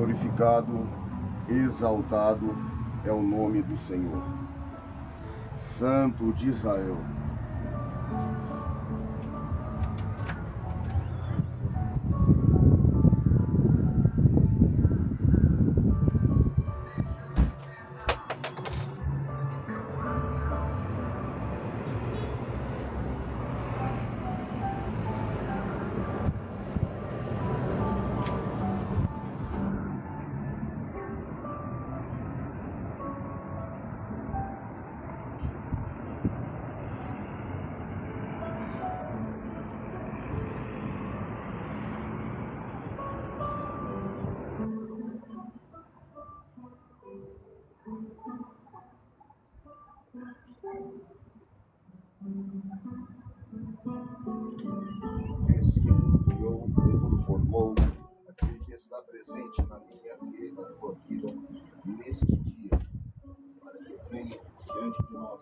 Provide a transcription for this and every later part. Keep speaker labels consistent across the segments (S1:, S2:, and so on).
S1: Glorificado, exaltado é o nome do Senhor, Santo de Israel. Esse que tudo criou, que tudo formou, aquele que está presente na minha e na tua vida neste dia, para que venha diante de nós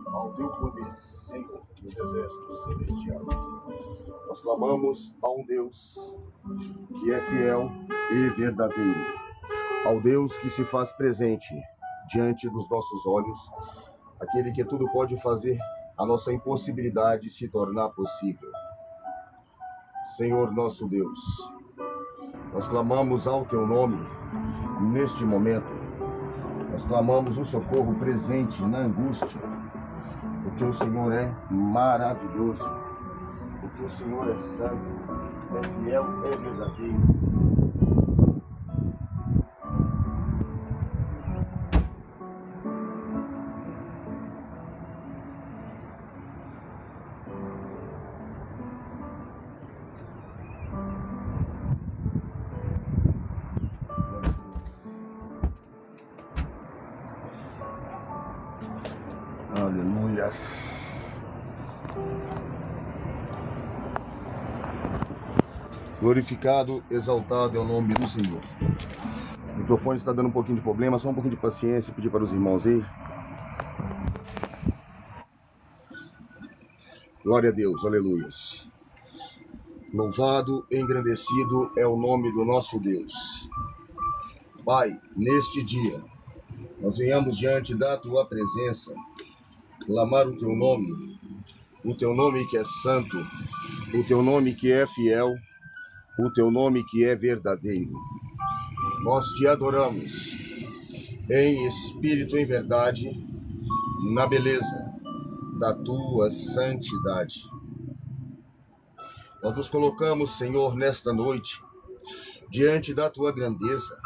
S1: ao teu poder, Senhor, dos exércitos celestiais. Nós clamamos a um Deus que é fiel e verdadeiro, ao Deus que se faz presente diante dos nossos olhos, aquele que tudo pode fazer a nossa impossibilidade se tornar possível. Senhor nosso Deus, nós clamamos ao teu nome neste momento. Nós clamamos o socorro presente na angústia, porque o Senhor é maravilhoso, porque o Senhor é santo, é fiel, é verdadeiro. Aleluia. Glorificado, exaltado é o nome do Senhor. O microfone está dando um pouquinho de problema, só um pouquinho de paciência, pedir para os irmãos aí. Glória a Deus, aleluia. Louvado, engrandecido é o nome do nosso Deus. Pai, neste dia, nós venhamos diante da tua presença, clamar o teu nome que é santo, o teu nome que é fiel, o teu nome que é verdadeiro. Nós te adoramos em espírito e em verdade, na beleza da tua santidade. Nós nos colocamos, Senhor, nesta noite, diante da tua grandeza,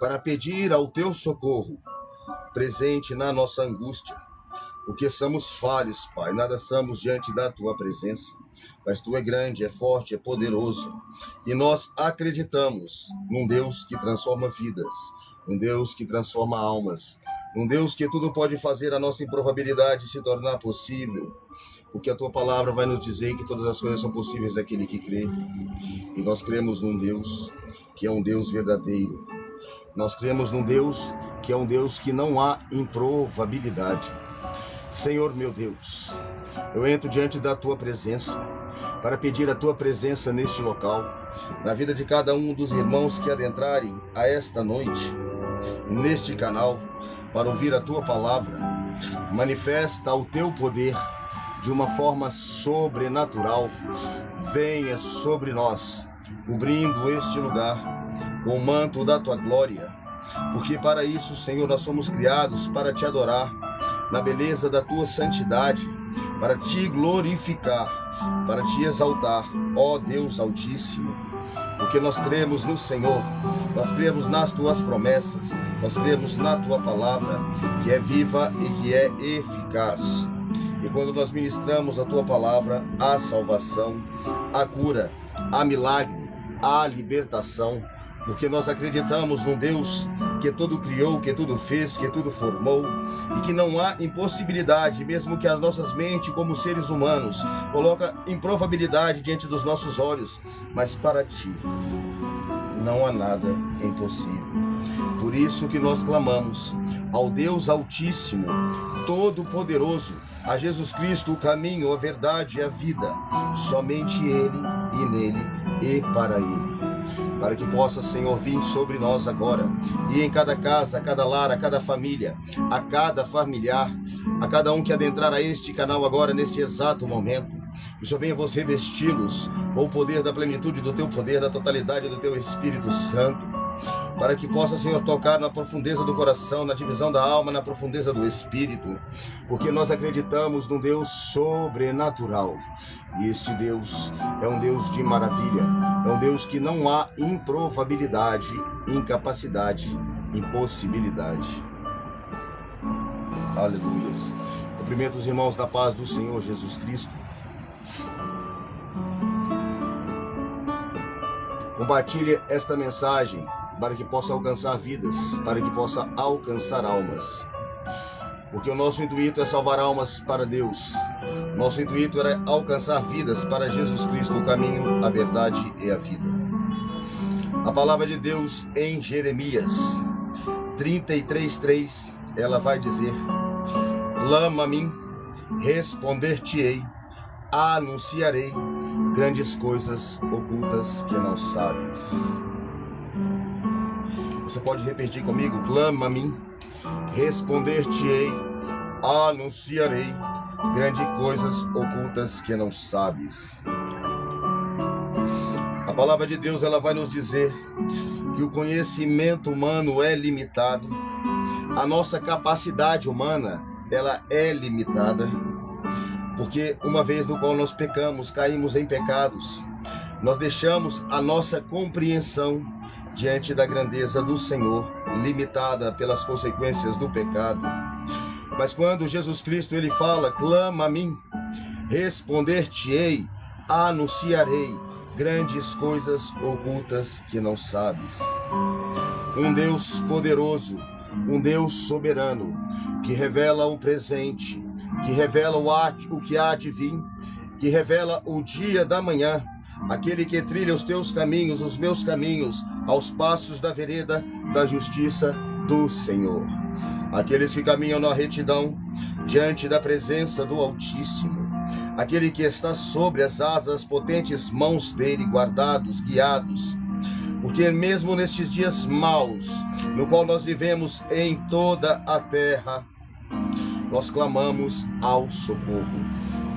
S1: para pedir ao teu socorro, presente na nossa angústia, porque somos falhos, Pai, nada somos diante da tua presença, mas tu é grande, é forte, é poderoso, e nós acreditamos num Deus que transforma vidas, um Deus que transforma almas, um Deus que tudo pode fazer a nossa improbabilidade se tornar possível, porque a tua palavra vai nos dizer que todas as coisas são possíveis daquele que crê, e nós cremos num Deus que é um Deus verdadeiro, nós cremos num Deus que é um Deus que não há improbabilidade. Senhor meu Deus, eu entro diante da tua presença para pedir a tua presença neste local, na vida de cada um dos irmãos que adentrarem a esta noite, neste canal, para ouvir a tua palavra. Manifesta o teu poder de uma forma sobrenatural. Venha sobre nós, cobrindo este lugar com o manto da tua glória, porque para isso, Senhor, nós somos criados para te adorar, na beleza da tua santidade, para te glorificar, para te exaltar, ó Deus Altíssimo, porque nós cremos no Senhor, nós cremos nas tuas promessas, nós cremos na tua palavra, que é viva e que é eficaz. E quando nós ministramos a tua palavra, há salvação, há cura, há milagre, há libertação, porque nós acreditamos num Deus que tudo criou, que tudo fez, que tudo formou, e que não há impossibilidade, mesmo que as nossas mentes, como seres humanos, colocam improbabilidade diante dos nossos olhos, mas para ti não há nada impossível. Por isso que nós clamamos ao Deus Altíssimo, Todo-Poderoso, a Jesus Cristo, o caminho, a verdade e a vida, somente Ele e nele e para Ele. para que possa, Senhor, vir sobre nós agora, e em cada casa, a cada lar, a cada família, a cada familiar, a cada um que adentrar a este canal agora, neste exato momento. Que o Senhor venha vos revesti-los com o poder da plenitude do teu poder, da totalidade do teu Espírito Santo, para que possa, Senhor, tocar na profundeza do coração, na divisão da alma, na profundeza do Espírito, porque nós acreditamos num Deus sobrenatural, e este Deus é um Deus de maravilha, é um Deus que não há improvabilidade, incapacidade, impossibilidade. Aleluia. Cumprimento os irmãos da paz do Senhor Jesus Cristo. Compartilhe esta mensagem para que possa alcançar vidas, para que possa alcançar almas. Porque o nosso intuito é salvar almas para Deus. Nosso intuito é alcançar vidas para Jesus Cristo, o caminho, a verdade e a vida. A palavra de Deus em Jeremias 33:3, ela vai dizer: clama a mim, responder-te-ei, anunciarei grandes coisas ocultas que não sabes. Você pode repetir comigo? Clama a mim, responder-te-ei, anunciarei grandes coisas ocultas que não sabes. A palavra de Deus, ela vai nos dizer que o conhecimento humano é limitado, a nossa capacidade humana, ela é limitada, porque uma vez no qual nós pecamos, caímos em pecados, nós deixamos a nossa compreensão diante da grandeza do Senhor, limitada pelas consequências do pecado. Mas quando Jesus Cristo, ele fala: clama a mim, responder-te-ei, anunciarei grandes coisas ocultas que não sabes. Um Deus poderoso, um Deus soberano, que revela o presente, que revela o que há de vir, que revela o dia da manhã, aquele que trilha os teus caminhos, os meus caminhos, aos passos da vereda da justiça do Senhor. Aqueles que caminham na retidão, diante da presença do Altíssimo, aquele que está sobre as asas potentes mãos dele, guardados, guiados, porque mesmo nestes dias maus, no qual nós vivemos em toda a terra, nós clamamos ao socorro,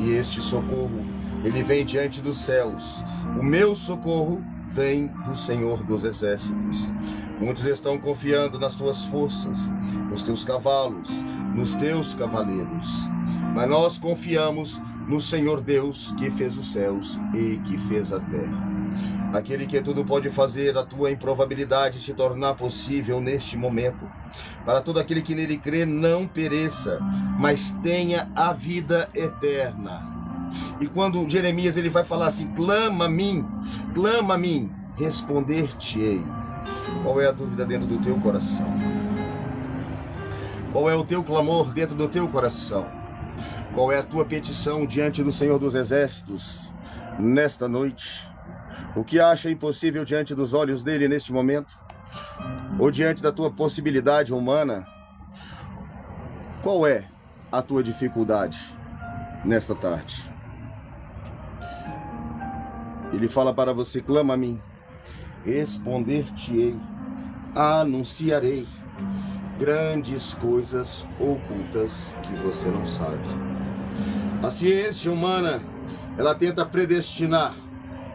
S1: e este socorro, ele vem diante dos céus. O meu socorro vem do Senhor dos Exércitos. Muitos estão confiando nas tuas forças, nos teus cavalos, nos teus cavaleiros, mas nós confiamos no Senhor Deus, que fez os céus e que fez a terra. Aquele que tudo pode fazer a tua improbabilidade se tornar possível neste momento, para todo aquele que nele crê não pereça, mas tenha a vida eterna. E quando Jeremias, ele vai falar assim: clama a mim, responder-te-ei. Qual é a dúvida dentro do teu coração? Qual é o teu clamor dentro do teu coração? Qual é a tua petição diante do Senhor dos Exércitos nesta noite? O que acha impossível diante dos olhos dele neste momento? Ou diante da tua possibilidade humana? Qual é a tua dificuldade nesta tarde? Ele fala para você: clama a mim, responder-te-ei, anunciarei grandes coisas ocultas que você não sabe. A ciência humana, ela tenta predestinar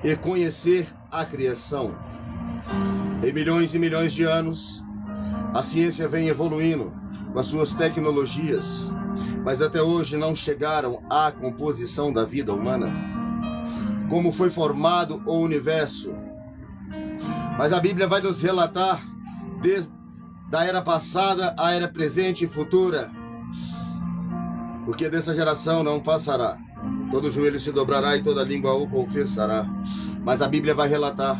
S1: e conhecer a criação. Em milhões e milhões de anos, a ciência vem evoluindo com as suas tecnologias, mas até hoje não chegaram à composição da vida humana, como foi formado o universo. Mas a Bíblia vai nos relatar desde da era passada à era presente e futura, porque dessa geração não passará. Todo joelho se dobrará e toda língua o confessará. Mas a Bíblia vai relatar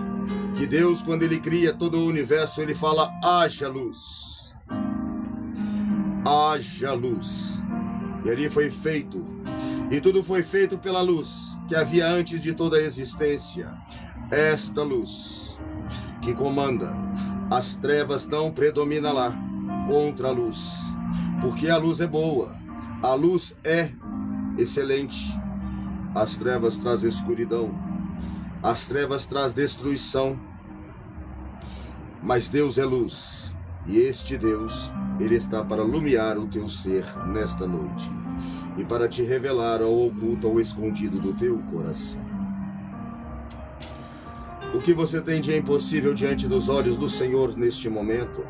S1: que Deus, quando ele cria todo o universo, ele fala: haja luz. Haja luz. E ali foi feito. E tudo foi feito pela luz que havia antes de toda a existência. Esta luz que comanda. As trevas não predominam lá contra a luz, porque a luz é boa. A luz é excelente. As trevas trazem escuridão. As trevas trazem destruição. Mas Deus é luz, e este Deus, Ele está para iluminar o teu ser nesta noite, e para te revelar ao oculto, ao escondido do teu coração. O que você tem de impossível diante dos olhos do Senhor neste momento?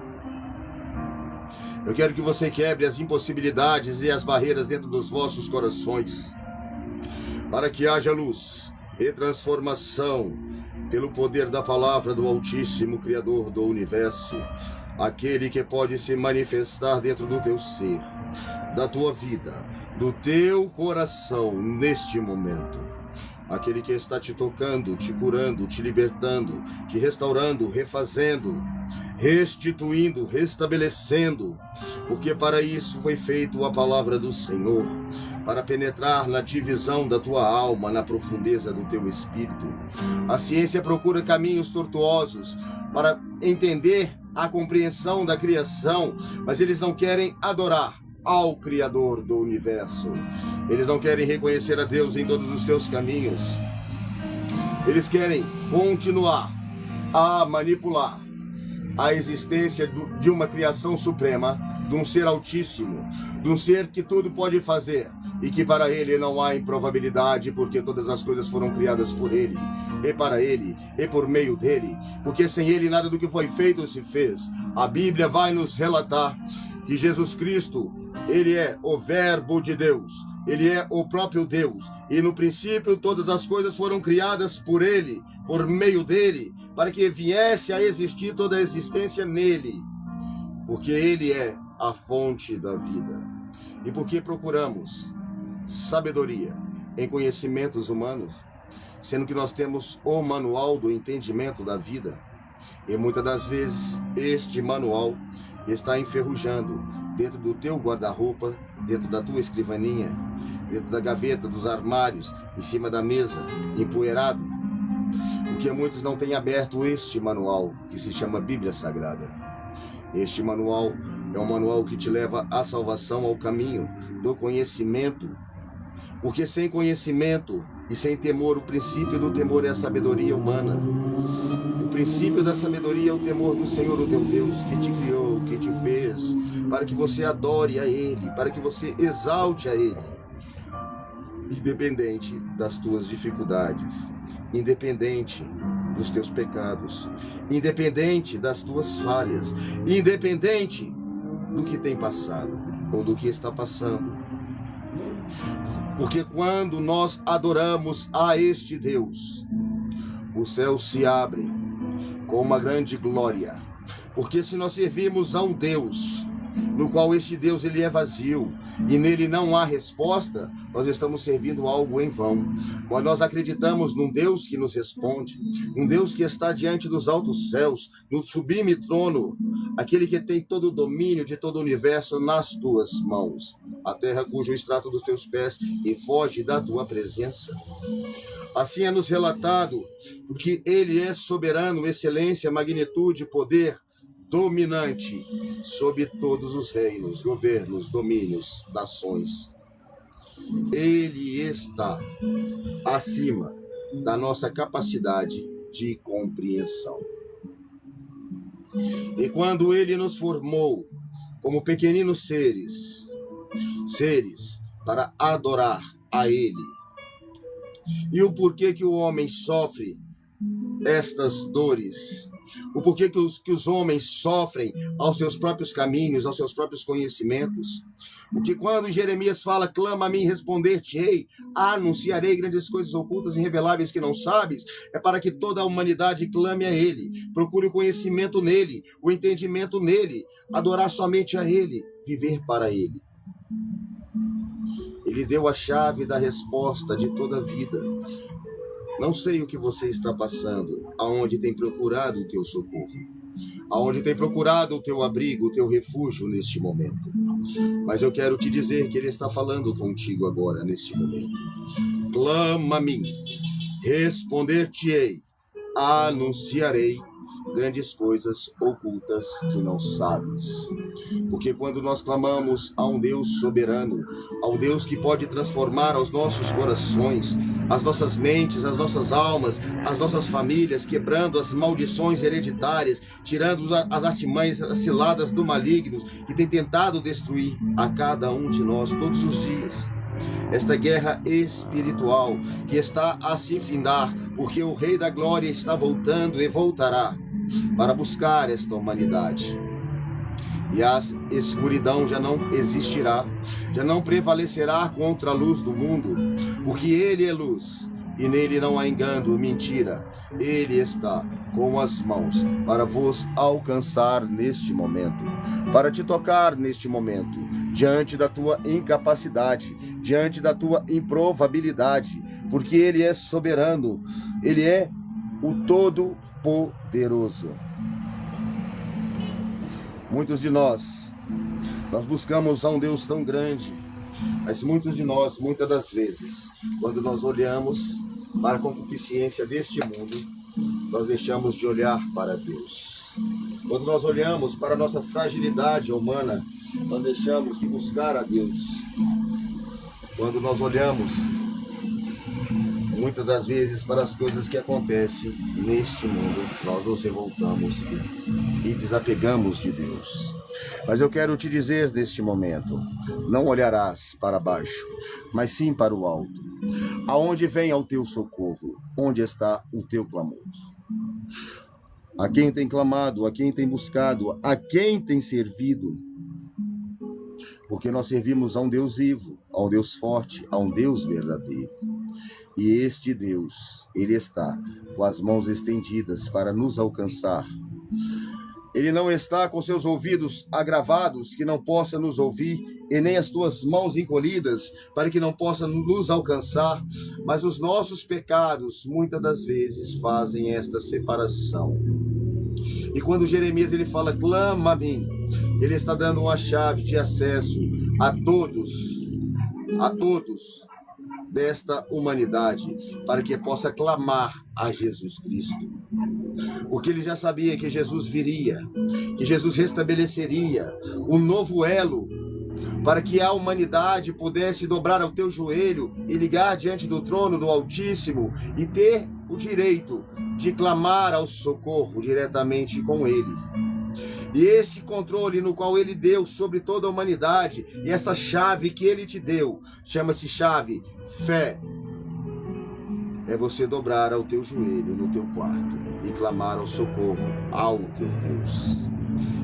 S1: Eu quero que você quebre as impossibilidades e as barreiras dentro dos vossos corações, para que haja luz e transformação pelo poder da palavra do Altíssimo Criador do Universo, aquele que pode se manifestar dentro do teu ser, da tua vida, do teu coração neste momento. Aquele que está te tocando, te curando, te libertando, te restaurando, refazendo, restituindo, restabelecendo, porque para isso foi feito a palavra do Senhor, para penetrar na divisão da tua alma, na profundeza do teu espírito. A ciência procura caminhos tortuosos para entender a compreensão da criação, mas eles não querem adorar ao Criador do Universo. Eles não querem reconhecer a Deus em todos os teus caminhos. Eles querem continuar a manipular a existência de uma criação suprema, de um ser altíssimo, de um ser que tudo pode fazer e que para ele não há improbabilidade, porque todas as coisas foram criadas por ele, e para ele, e por meio dele, porque sem ele nada do que foi feito se fez. A Bíblia vai nos relatar que Jesus Cristo, ele é o Verbo de Deus, ele é o próprio Deus, e no princípio todas as coisas foram criadas por ele, por meio dele, para que viesse a existir toda a existência nele, porque ele é a fonte da vida. E porque procuramos sabedoria em conhecimentos humanos, sendo que nós temos o manual do entendimento da vida, e muitas das vezes este manual está enferrujando dentro do teu guarda-roupa, dentro da tua escrivaninha, dentro da gaveta, dos armários, em cima da mesa, empoeirado, porque muitos não têm aberto este manual, que se chama Bíblia Sagrada. Este manual é um manual que te leva à salvação, ao caminho do conhecimento, porque sem conhecimento e sem temor, o princípio do temor é a sabedoria humana. O princípio da sabedoria é o temor do Senhor, o teu Deus, que te criou, que te fez, para que você adore a Ele, para que você exalte a Ele, independente das tuas dificuldades, independente dos teus pecados, independente das tuas falhas, independente do que tem passado ou do que está passando. Porque quando nós adoramos a este Deus, os céus se abrem com uma grande glória. Porque se nós servimos a um Deus, no qual este Deus ele é vazio, e nele não há resposta, nós estamos servindo algo em vão. Mas nós acreditamos num Deus que nos responde, um Deus que está diante dos altos céus, no sublime trono, aquele que tem todo o domínio de todo o universo nas tuas mãos, a terra cujo extrato dos teus pés e foge da tua presença. Assim é nos relatado, porque ele é soberano, excelência, magnitude, poder, dominante sobre todos os reinos, governos, domínios, nações. Ele está acima da nossa capacidade de compreensão. E quando ele nos formou como pequeninos seres para adorar a ele, e o porquê que o homem sofre estas dores, o porquê que os homens sofrem aos seus próprios caminhos, aos seus próprios conhecimentos. Porque quando Jeremias fala, clama a mim, responder-te-ei, anunciarei grandes coisas ocultas e reveláveis que não sabes, é para que toda a humanidade clame a ele, procure o conhecimento nele, o entendimento nele, adorar somente a ele, viver para ele. Ele deu a chave da resposta de toda a vida. Não sei o que você está passando, aonde tem procurado o teu socorro, aonde tem procurado o teu abrigo, o teu refúgio neste momento. Mas eu quero te dizer que ele está falando contigo agora, neste momento. Clama a mim, responder-te-ei, anunciarei grandes coisas ocultas que não sabes. Porque quando nós clamamos a um Deus soberano, a um Deus que pode transformar os nossos corações, as nossas mentes, as nossas almas, as nossas famílias, quebrando as maldições hereditárias, tirando as artimanhas, as ciladas do maligno que tem tentado destruir a cada um de nós todos os dias. Esta guerra espiritual que está a se findar, porque o Rei da Glória está voltando e voltará para buscar esta humanidade. E a escuridão já não existirá, já não prevalecerá contra a luz do mundo, porque Ele é luz, e nele não há engano, mentira. Ele está com as mãos para vos alcançar neste momento, para te tocar neste momento, diante da tua incapacidade, diante da tua improvabilidade, porque Ele é soberano, Ele é o Todo-Poderoso. Muitos de nós buscamos a um Deus tão grande, mas muitos de nós, muitas das vezes, quando nós olhamos para a concupiscência deste mundo, nós deixamos de olhar para Deus. Quando nós olhamos para a nossa fragilidade humana, nós deixamos de buscar a Deus. Quando nós olhamos, muitas das vezes, para as coisas que acontecem neste mundo, nós nos revoltamos e desapegamos de Deus. Mas eu quero te dizer neste momento, não olharás para baixo, mas sim para o alto. Aonde vem o teu socorro? Onde está o teu clamor? A quem tem clamado, a quem tem buscado, a quem tem servido? Porque nós servimos a um Deus vivo, a um Deus forte, a um Deus verdadeiro. E este Deus, Ele está com as mãos estendidas para nos alcançar. Ele não está com seus ouvidos agravados, que não possa nos ouvir, e nem as tuas mãos encolhidas, para que não possa nos alcançar. Mas os nossos pecados, muitas das vezes, fazem esta separação. E quando Jeremias ele fala, clama a mim, ele está dando uma chave de acesso a todos desta humanidade, para que possa clamar a Jesus Cristo. Porque ele já sabia que Jesus viria, que Jesus restabeleceria um novo elo, para que a humanidade pudesse dobrar ao teu joelho e ligar diante do trono do Altíssimo e ter o direito de clamar ao socorro diretamente com Ele. E este controle no qual Ele deu sobre toda a humanidade, e essa chave que Ele te deu, chama-se chave fé. É você dobrar ao teu joelho no teu quarto e clamar ao socorro ao teu Deus.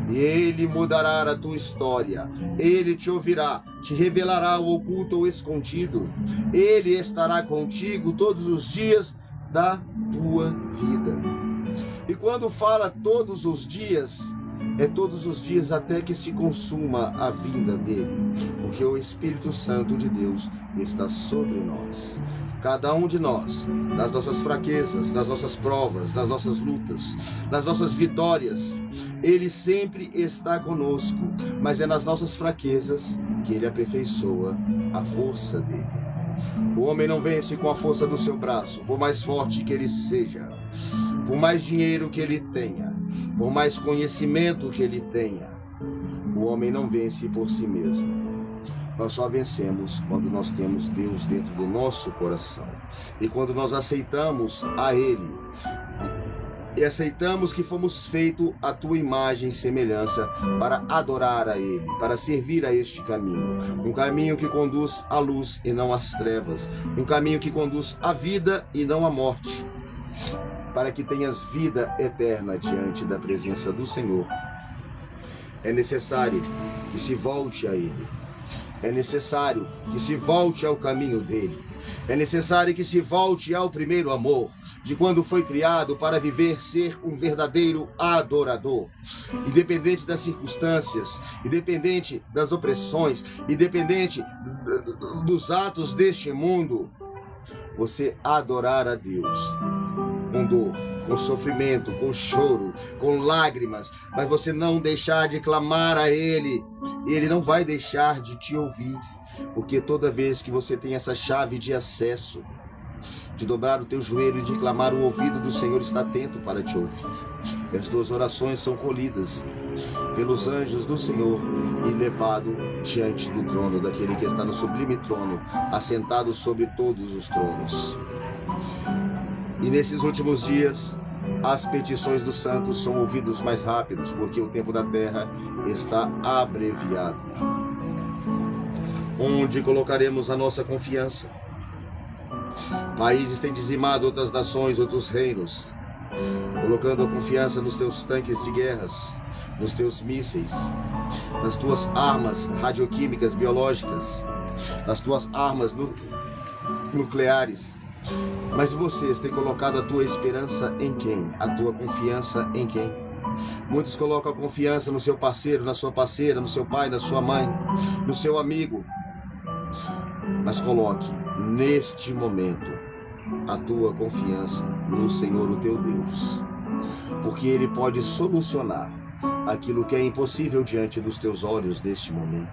S1: E Ele mudará a tua história, Ele te ouvirá, te revelará o oculto ou escondido. Ele estará contigo todos os dias da tua vida. E quando fala todos os dias, é todos os dias até que se consuma a vinda dele, porque o Espírito Santo de Deus está sobre nós. Cada um de nós, nas nossas fraquezas, nas nossas provas, nas nossas lutas, nas nossas vitórias, Ele sempre está conosco, mas é nas nossas fraquezas que Ele aperfeiçoa a força dele. O homem não vence com a força do seu braço, por mais forte que ele seja, por mais dinheiro que ele tenha, por mais conhecimento que ele tenha. O homem não vence por si mesmo. Nós só vencemos quando nós temos Deus dentro do nosso coração. E quando nós aceitamos a Ele, e aceitamos que fomos feitos à tua imagem e semelhança para adorar a Ele, para servir a este caminho. Um caminho que conduz à luz e não às trevas. Um caminho que conduz à vida e não à morte. Para que tenhas vida eterna diante da presença do Senhor. É necessário que se volte a Ele. É necessário que se volte ao caminho dele. É necessário que se volte ao primeiro amor, de quando foi criado para viver, ser um verdadeiro adorador. Independente das circunstâncias, independente das opressões, independente dos atos deste mundo, você adorar a Deus com dor, com sofrimento, com choro, com lágrimas, mas você não deixar de clamar a Ele, Ele não vai deixar de te ouvir, porque toda vez que você tem essa chave de acesso, de dobrar o teu joelho e de clamar, o ouvido do Senhor está atento para te ouvir. E as tuas orações são colhidas pelos anjos do Senhor e levado diante do trono daquele que está no sublime trono, assentado sobre todos os tronos. E nesses últimos dias, as petições dos santos são ouvidas mais rápidos, porque o tempo da terra está abreviado. Onde colocaremos a nossa confiança? Países têm dizimado outras nações, outros reinos, colocando a confiança nos teus tanques de guerras, nos teus mísseis, nas tuas armas radioquímicas, biológicas, nas tuas armas nucleares. Mas vocês têm colocado a tua esperança em quem? A tua confiança em quem? Muitos colocam a confiança no seu parceiro, na sua parceira, no seu pai, na sua mãe, no seu amigo. Mas coloque neste momento a tua confiança no Senhor, o teu Deus, porque Ele pode solucionar aquilo que é impossível diante dos teus olhos neste momento.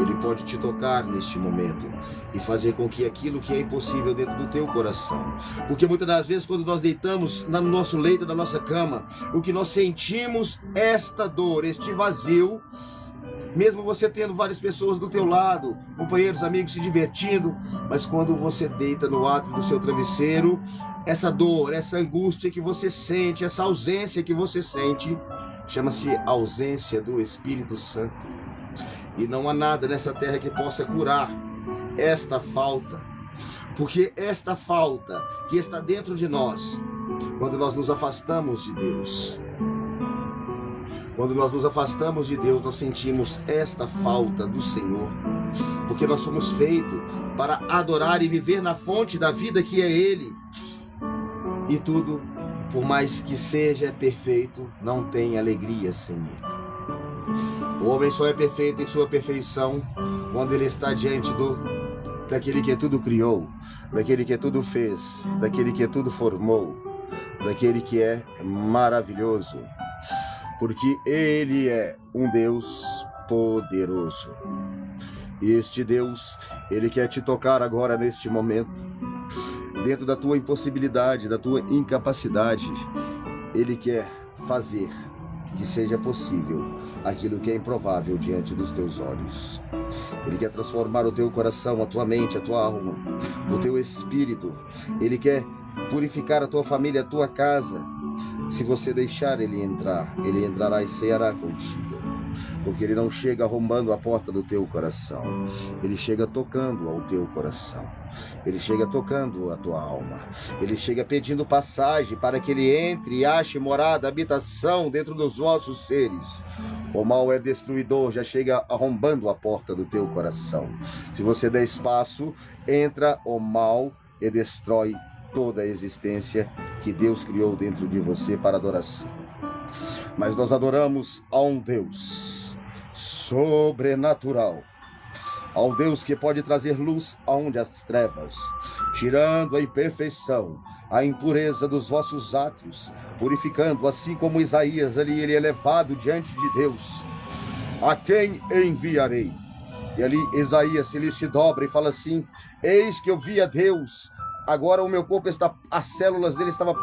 S1: Ele pode te tocar neste momento e fazer com que aquilo que é impossível dentro do teu coração, porque muitas das vezes quando nós deitamos no nosso leito, na nossa cama, o que nós sentimos é esta dor, este vazio, mesmo você tendo várias pessoas do teu lado, companheiros, amigos, se divertindo, mas quando você deita no ato do seu travesseiro, essa dor, essa angústia que você sente, essa ausência que você sente, chama-se ausência do Espírito Santo. E não há nada nessa terra que possa curar esta falta, porque esta falta que está dentro de nós, quando nós nos afastamos de Deus, quando nós nos afastamos de Deus, nós sentimos esta falta do Senhor, porque nós somos feitos para adorar e viver na fonte da vida que é Ele. E tudo, por mais que seja perfeito, não tem alegria sem Ele. O homem só é perfeito em sua perfeição quando ele está diante daquele que tudo criou, daquele que tudo fez, daquele que tudo formou, daquele que é maravilhoso. Porque Ele é um Deus poderoso. E este Deus, Ele quer te tocar agora neste momento, dentro da tua impossibilidade, da tua incapacidade. Ele quer fazer que seja possível aquilo que é improvável diante dos teus olhos. Ele quer transformar o teu coração, a tua mente, a tua alma, o teu espírito. Ele quer purificar a tua família, a tua casa. Se você deixar Ele entrar, Ele entrará e ceará contigo. Porque Ele não chega arrombando a porta do teu coração. Ele chega tocando ao teu coração. Ele chega tocando a tua alma. Ele chega pedindo passagem para que Ele entre e ache morada, habitação dentro dos vossos seres. O mal é destruidor, já chega arrombando a porta do teu coração. Se você der espaço, entra o mal e destrói toda a existência que Deus criou dentro de você para adoração. Mas nós adoramos a um Deus sobrenatural, ao Deus que pode trazer luz aonde as trevas, tirando a imperfeição, a impureza dos vossos atos, purificando, assim como Isaías ali, ele é levado diante de Deus. A quem enviarei? E ali Isaías ele se dobra e fala assim: eis que eu vi a Deus, agora o meu corpo está, as células dele estavam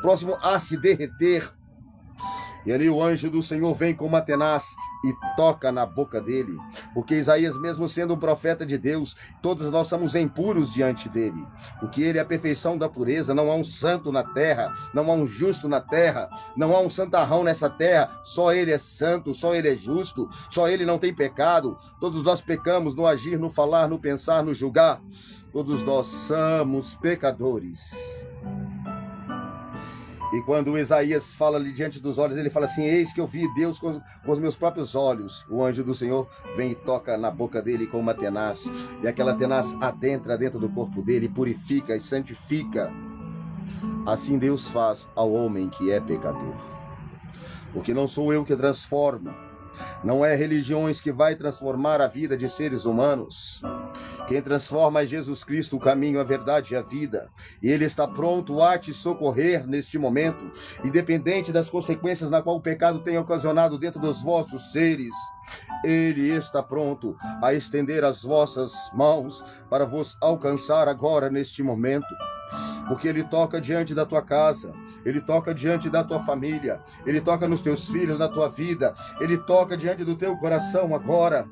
S1: próximo a se derreter. E ali o anjo do Senhor vem com uma tenaz e toca na boca dele, porque Isaías, mesmo sendo um profeta de Deus, todos nós somos impuros diante dele, porque ele é a perfeição da pureza. Não há um santo na terra, não há um justo na terra, não há um santarrão nessa terra. Só ele é santo, só ele é justo, só ele não tem pecado. Todos nós pecamos no agir, no falar, no pensar, no julgar. Todos nós somos pecadores. E quando Isaías fala ali diante dos olhos, ele fala assim: eis que eu vi Deus com os meus próprios olhos. O anjo do Senhor vem e toca na boca dele com uma tenaz, e aquela tenaz adentra dentro do corpo dele, purifica e santifica. Assim Deus faz ao homem que é pecador. Porque não sou eu que transformo, não é religiões que vai transformar a vida de seres humanos. Quem transforma é Jesus Cristo, o caminho, a verdade e a vida. E Ele está pronto a te socorrer neste momento, independente das consequências na qual o pecado tem ocasionado dentro dos vossos seres. Ele está pronto a estender as vossas mãos para vos alcançar agora neste momento. porque Ele toca diante da tua casa, Ele toca diante da tua família, Ele toca nos teus filhos, na tua vida, Ele toca diante do teu coração agora.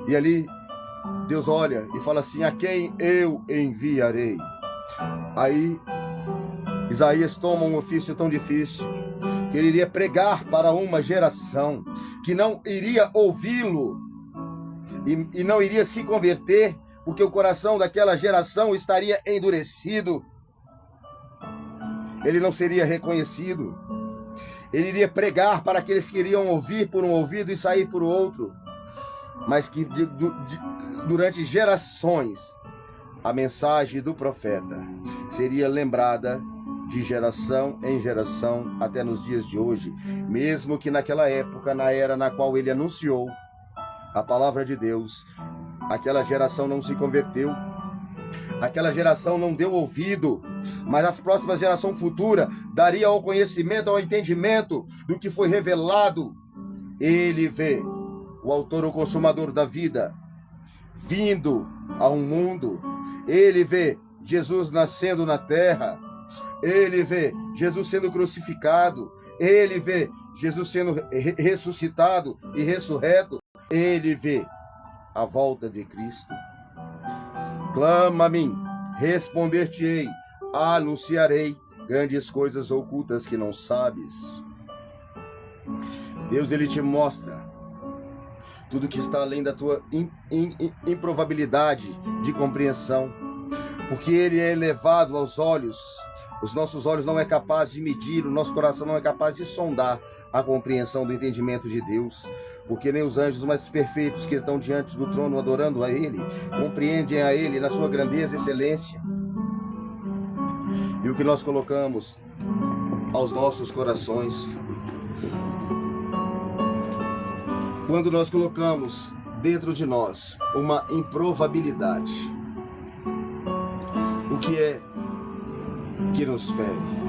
S1: E ali Deus olha e fala assim: a quem eu enviarei? Aí Isaías toma um ofício tão difícil, que ele iria pregar para uma geração que não iria ouvi-lo e não iria se converter, porque o coração daquela geração estaria endurecido. Ele não seria reconhecido. Ele iria pregar para aqueles que iriam ouvir por um ouvido e sair por outro, mas que durante gerações a mensagem do profeta seria lembrada de geração em geração até nos dias de hoje, mesmo que naquela época, na era na qual ele anunciou a palavra de Deus, aquela geração não se converteu, aquela geração não deu ouvido, mas as próximas gerações futuras daria ao conhecimento, ao entendimento do que foi revelado. Ele vê o autor, o consumador da vida, vindo a um mundo. Ele vê Jesus nascendo na terra. Ele vê Jesus sendo crucificado. Ele vê Jesus sendo ressuscitado e ressurreto. Ele vê a volta de Cristo. Clama a mim, responder-te-ei, anunciarei grandes coisas ocultas que não sabes. Deus, Ele te mostra tudo que está além da tua improbabilidade de compreensão, porque Ele é elevado aos olhos. Os nossos olhos não é capaz de medir, o nosso coração não é capaz de sondar a compreensão do entendimento de Deus, porque nem os anjos mais perfeitos que estão diante do trono adorando a Ele compreendem a Ele na sua grandeza e excelência. E o que nós colocamos aos nossos corações, quando nós colocamos dentro de nós uma improbabilidade, o que é que nos fere?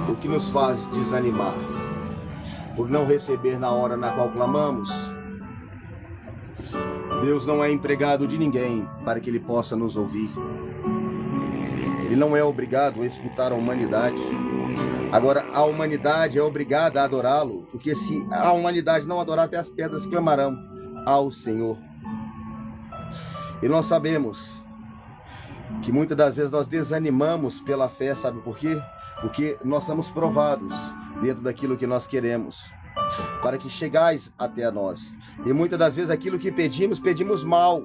S1: O que nos faz desanimar? Por não receber na hora na qual clamamos? Deus não é empregado de ninguém para que Ele possa nos ouvir. Ele não é obrigado a escutar a humanidade. Agora, a humanidade é obrigada a adorá-lo, porque se a humanidade não adorar, até as pedras clamarão ao Senhor. E nós sabemos que muitas das vezes nós desanimamos pela fé, sabe por quê? Porque nós somos provados dentro daquilo que nós queremos, para que chegais até nós. E muitas das vezes aquilo que pedimos, pedimos mal.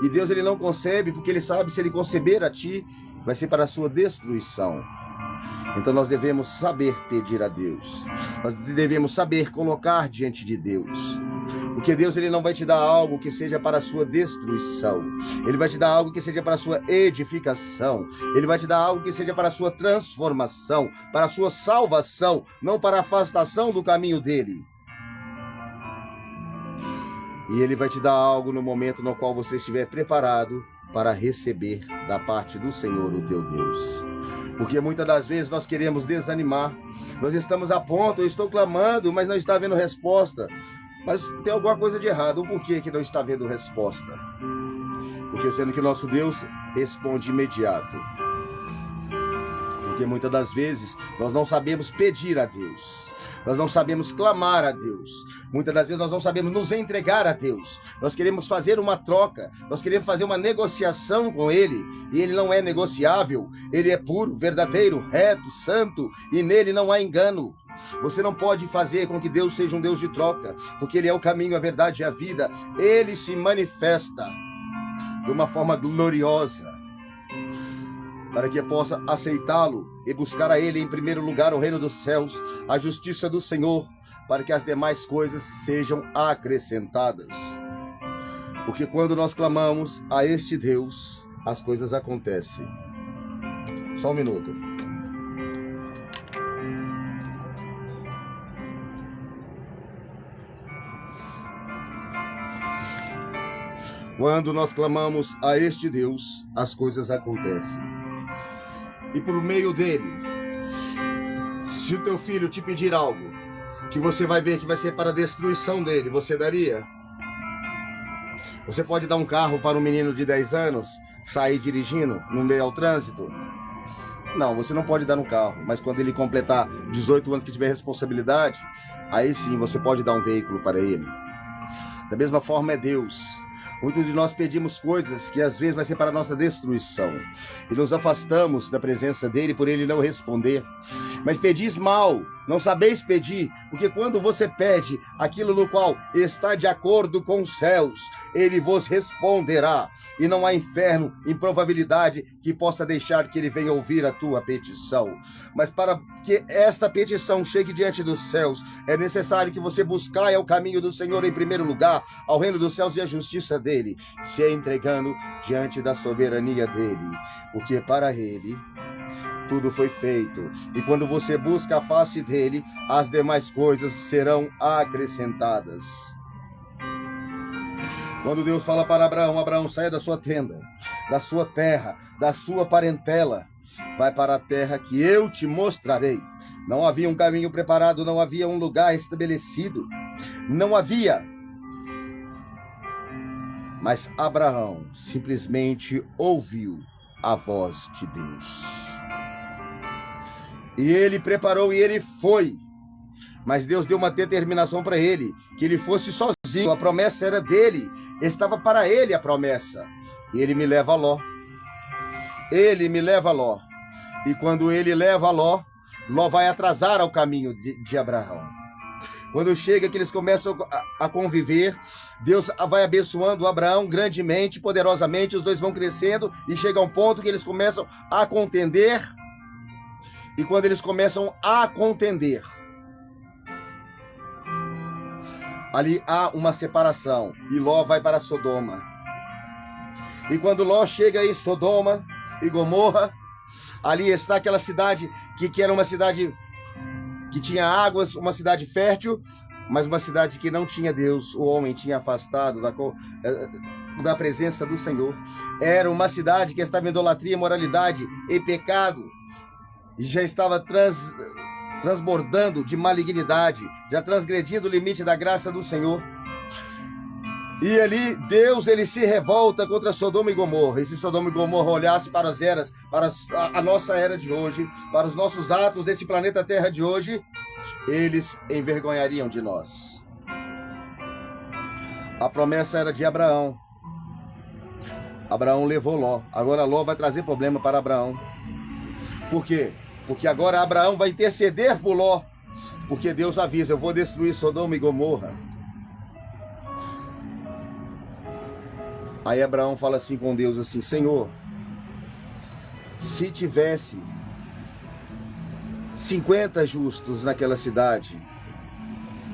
S1: E Deus, Ele não concebe, porque Ele sabe, se Ele conceber a ti, vai ser para a sua destruição. Então nós devemos saber pedir a Deus. Nós devemos saber colocar diante de Deus. Porque Deus, Ele não vai te dar algo que seja para a sua destruição. Ele vai te dar algo que seja para a sua edificação. Ele vai te dar algo que seja para a sua transformação, para a sua salvação, não para a afastação do caminho dEle. E Ele vai te dar algo no momento no qual você estiver preparado para receber da parte do Senhor, o teu Deus. Porque muitas das vezes nós queremos desanimar. Nós estamos a ponto, eu estou clamando, mas não está havendo resposta. Mas tem alguma coisa de errado. O porquê que não está havendo resposta? Porque sendo que nosso Deus responde imediato. Porque muitas das vezes nós não sabemos pedir a Deus. Nós não sabemos clamar a Deus. Muitas das vezes nós não sabemos nos entregar a Deus. Nós queremos fazer uma troca. Nós queremos fazer uma negociação com Ele. E Ele não é negociável. Ele é puro, verdadeiro, reto, santo. E nele não há engano. Você não pode fazer com que Deus seja um Deus de troca, porque Ele é o caminho, a verdade e a vida. Ele se manifesta de uma forma gloriosa, para que possa aceitá-lo e buscar a Ele em primeiro lugar o reino dos céus, a justiça do Senhor, para que as demais coisas sejam acrescentadas. Porque quando nós clamamos a este Deus, as coisas acontecem. Só um minuto. Quando nós clamamos a este Deus, as coisas acontecem. E por meio dele, se o teu filho te pedir algo, que você vai ver que vai ser para a destruição dele, você daria? Você pode dar um carro para um menino de 10 anos, sair dirigindo no meio ao trânsito? Não, você não pode dar no carro, mas quando ele completar 18 anos que tiver responsabilidade, aí sim você pode dar um veículo para ele. Da mesma forma é Deus. Muitos de nós pedimos coisas que às vezes vai ser para a nossa destruição. E nos afastamos da presença dele por ele não responder. Mas pedis mal, não sabeis pedir, porque quando você pede aquilo no qual está de acordo com os céus, ele vos responderá. E não há inferno, improbabilidade que possa deixar que ele venha ouvir a tua petição. Mas para que esta petição chegue diante dos céus, é necessário que você buscaia o caminho do Senhor em primeiro lugar, ao reino dos céus e à justiça dele, se entregando diante da soberania dele, porque para ele tudo foi feito. E quando você busca a face dele, as demais coisas serão acrescentadas. Quando Deus fala para Abraão: Abraão, saia da sua tenda, da sua terra, da sua parentela, vai para a terra que eu te mostrarei. Não havia um caminho preparado, não havia um lugar estabelecido, não havia. Mas Abraão simplesmente ouviu a voz de Deus. E ele preparou e ele foi. Mas Deus deu uma determinação para ele, que ele fosse sozinho. A promessa era dele, estava para ele a promessa. E ele me leva a Ló. Ele me leva a Ló. E quando ele leva a Ló, Ló vai atrasar ao caminho de Abraão. Quando chega que eles começam a conviver, Deus vai abençoando Abraão grandemente, poderosamente. Os dois vão crescendo e chega a um ponto que eles começam a contender. E quando eles começam a contender, ali há uma separação. E Ló vai para Sodoma. E quando Ló chega em Sodoma e Gomorra, ali está aquela cidade que era uma cidade que tinha águas, uma cidade fértil, mas uma cidade que não tinha Deus. O homem tinha afastado da presença do Senhor. Era uma cidade que estava em idolatria, imoralidade e pecado. E já estava transbordando de malignidade, já transgredindo o limite da graça do Senhor. E ali, Deus, ele se revolta contra Sodoma e Gomorra. E se Sodoma e Gomorra olhasse para as eras, para a nossa era de hoje, para os nossos atos desse planeta Terra de hoje, eles envergonhariam de nós. A promessa era de Abraão. Abraão levou Ló. Agora Ló vai trazer problema para Abraão. Por quê? Porque agora Abraão vai interceder por Ló. Porque Deus avisa: eu vou destruir Sodoma e Gomorra. Aí Abraão fala assim com Deus, assim: Senhor, se tivesse 50 justos naquela cidade.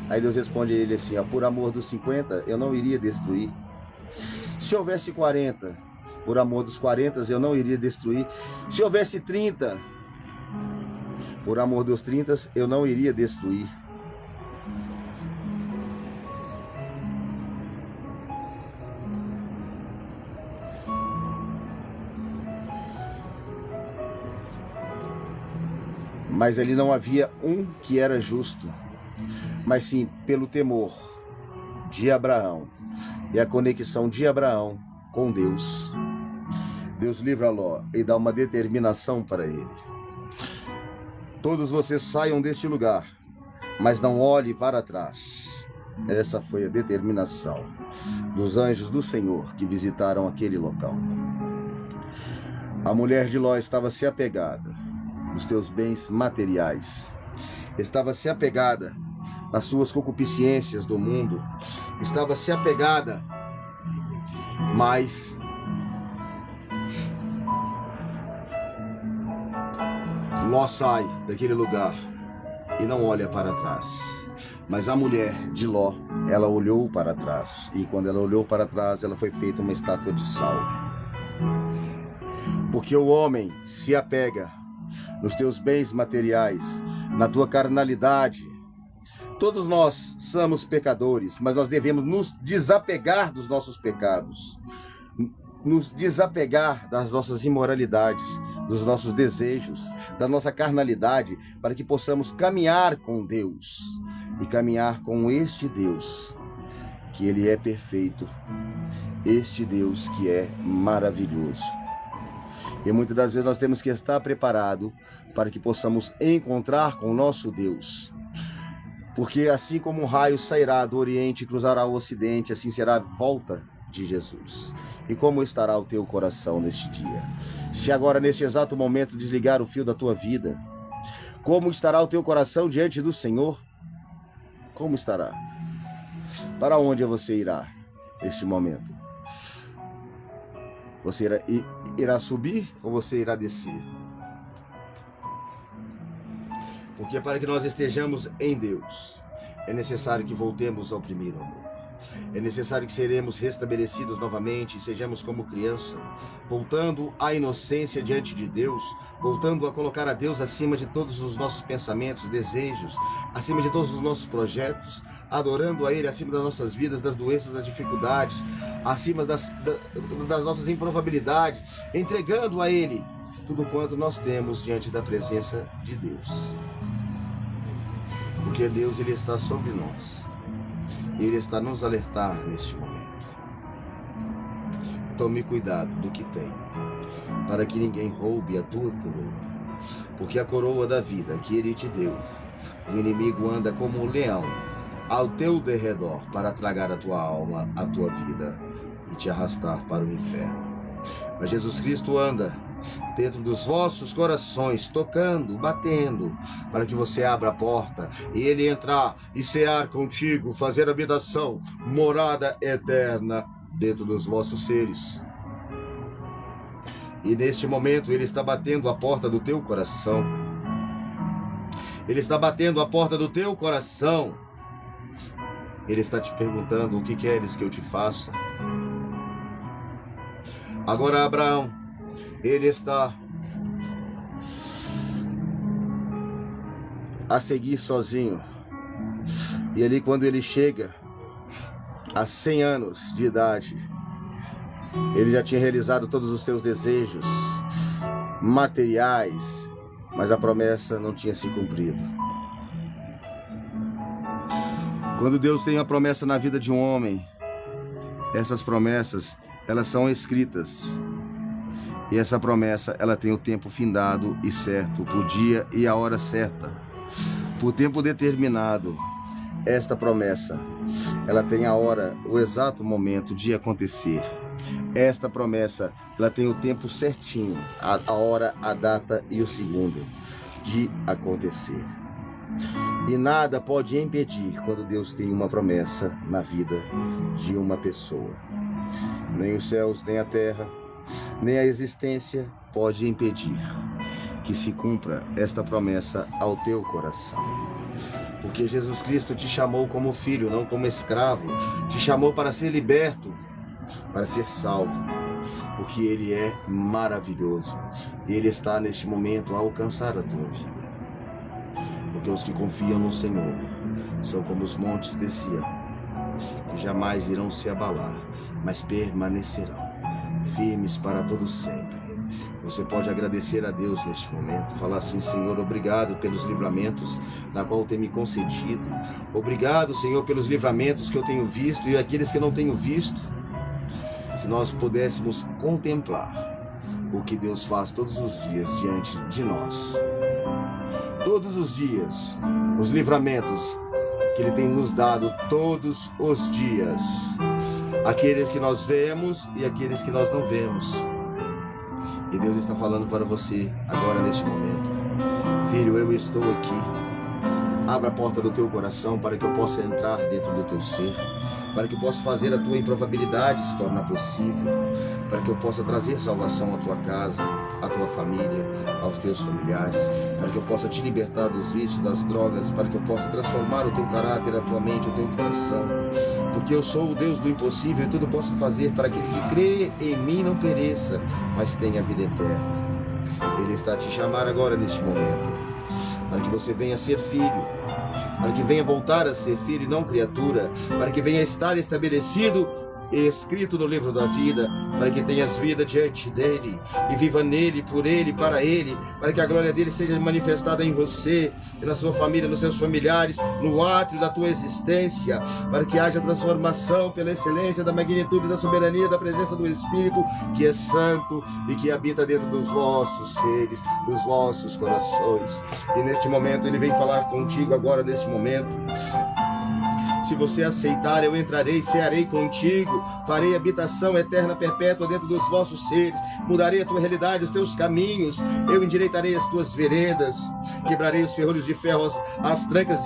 S1: Aí Deus responde a ele assim: ó, por amor dos 50 eu não iria destruir. Se houvesse 40, por amor dos 40 eu não iria destruir. Se houvesse 30, por amor dos 30 eu não iria destruir. Mas ali não havia um que era justo, mas sim pelo temor de Abraão e a conexão de Abraão com Deus. Deus livra Ló e dá uma determinação para ele: todos vocês saiam deste lugar, mas não olhem para trás. Essa foi a determinação dos anjos do Senhor que visitaram aquele local. A mulher de Ló estava se apegada nos teus bens materiais, estava se apegada às suas concupiscências do mundo, estava se apegada, mas Ló sai daquele lugar e não olha para trás. Mas a mulher de Ló, ela olhou para trás, e quando ela olhou para trás, ela foi feita uma estátua de sal. Porque o homem se apega nos teus bens materiais, na tua carnalidade. Todos nós somos pecadores, mas nós devemos nos desapegar dos nossos pecados, nos desapegar das nossas imoralidades, dos nossos desejos, da nossa carnalidade, para que possamos caminhar com Deus e caminhar com este Deus, que Ele é perfeito este Deus que é maravilhoso. E muitas das vezes nós temos que estar preparado para que possamos encontrar com o nosso Deus. Porque assim como um raio sairá do Oriente e cruzará o Ocidente, assim será a volta de Jesus. E como estará o teu coração neste dia? Se agora, neste exato momento, desligar o fio da tua vida, como estará o teu coração diante do Senhor? Como estará? Para onde você irá neste momento? Você irá subir ou você irá descer? Porque para que nós estejamos em Deus, é necessário que voltemos ao primeiro amor. É necessário que seremos restabelecidos novamente e sejamos como criança, voltando à inocência diante de Deus, voltando a colocar a Deus acima de todos os nossos pensamentos, desejos, acima de todos os nossos projetos, adorando a Ele acima das nossas vidas, das doenças, das dificuldades, acima das nossas improbabilidades, entregando a Ele tudo quanto nós temos diante da presença de Deus. Porque Deus, Ele está sobre nós. Ele está a nos alertar neste momento. Tome cuidado do que tem, para que ninguém roube a tua coroa. Porque a coroa da vida que Ele te deu, o inimigo anda como um leão ao teu derredor para tragar a tua alma, a tua vida e te arrastar para o inferno. Mas Jesus Cristo anda dentro dos vossos corações, tocando, batendo, para que você abra a porta e Ele entrar e cear contigo, fazer habitação, morada eterna dentro dos vossos seres. E neste momento Ele está batendo a porta do teu coração. Ele está batendo a porta do teu coração. Ele está te perguntando: o que queres que eu te faça? Agora Abraão, ele está a seguir sozinho. E ali, quando ele chega a 100 anos de idade, ele já tinha realizado todos os teus desejos materiais, mas a promessa não tinha se cumprido. Quando Deus tem uma promessa na vida de um homem, essas promessas, elas são escritas. E essa promessa, ela tem o tempo findado e certo, por dia e a hora certa, por tempo determinado. Esta promessa, ela tem a hora, o exato momento de acontecer. Esta promessa, ela tem o tempo certinho, a hora, a data e o segundo de acontecer. E nada pode impedir quando Deus tem uma promessa na vida de uma pessoa. Nem os céus, nem a terra, nem a existência pode impedir que se cumpra esta promessa ao teu coração. Porque Jesus Cristo te chamou como filho, não como escravo. Te chamou para ser liberto, para ser salvo. Porque Ele é maravilhoso. Ele está neste momento a alcançar a tua vida. Porque os que confiam no Senhor são como os montes de Sião, que jamais irão se abalar, mas permanecerão firmes para todo sempre. Você pode agradecer a Deus neste momento, falar assim: Senhor, obrigado pelos livramentos na qual tem me concedido. Obrigado, Senhor, pelos livramentos que eu tenho visto e aqueles que eu não tenho visto. Se nós pudéssemos contemplar o que Deus faz todos os dias diante de nós, todos os dias, os livramentos que Ele tem nos dado todos os dias, aqueles que nós vemos e aqueles que nós não vemos. E Deus está falando para você agora neste momento: filho, eu estou aqui. Abra a porta do teu coração para que eu possa entrar dentro do teu ser, para que eu possa fazer a tua improbabilidade se tornar possível, para que eu possa trazer salvação à tua casa, à tua família, aos teus familiares, para que eu possa te libertar dos vícios, das drogas, para que eu possa transformar o teu caráter, a tua mente, o teu coração. Porque eu sou o Deus do impossível e tudo posso fazer para aquele que crê em mim não pereça, mas tenha vida eterna. Ele está a te chamar agora neste momento, para que você venha ser filho, para que venha voltar a ser filho e não criatura, para que venha estar estabelecido escrito no livro da vida, para que tenhas vida diante dele, e viva nele, por ele, para ele, para que a glória dele seja manifestada em você, e na sua família, nos seus familiares, no átrio da tua existência, para que haja transformação pela excelência da magnitude, da soberania, da presença do Espírito, que é santo e que habita dentro dos vossos seres, dos vossos corações. E neste momento ele vem falar contigo agora, neste momento. Se você aceitar, eu entrarei, cearei contigo, farei habitação eterna, perpétua dentro dos vossos seres, mudarei a tua realidade, os teus caminhos, eu endireitarei as tuas veredas, quebrarei os ferrolhos de ferro, as trancas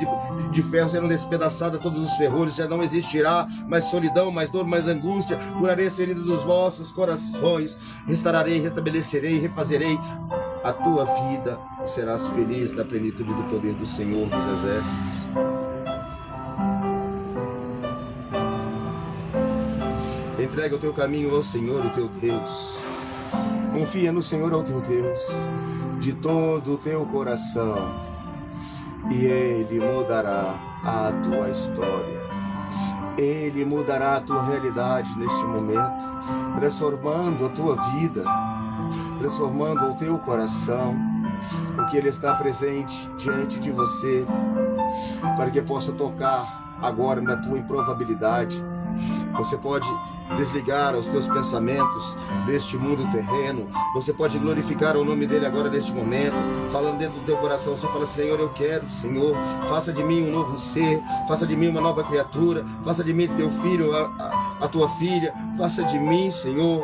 S1: de ferro serão despedaçadas, todos os ferrolhos, já não existirá mais solidão, mais dor, mais angústia, curarei as feridas dos vossos corações, restaurarei, restabelecerei, refazerei a tua vida, e serás feliz na plenitude do poder do Senhor dos Exércitos. Entrega o teu caminho ao Senhor, o teu Deus. Confia no Senhor, o teu Deus, de todo o teu coração, e Ele mudará a tua história. Ele mudará a tua realidade neste momento, transformando a tua vida, transformando o teu coração, porque Ele está presente diante de você, para que possa tocar agora na tua improbabilidade. Você pode desligar os teus pensamentos deste mundo terreno. Você pode glorificar o nome dele agora neste momento, falando dentro do teu coração. Você fala: Senhor, eu quero, Senhor, faça de mim um novo ser, faça de mim uma nova criatura, faça de mim teu filho, a tua filha, faça de mim, Senhor,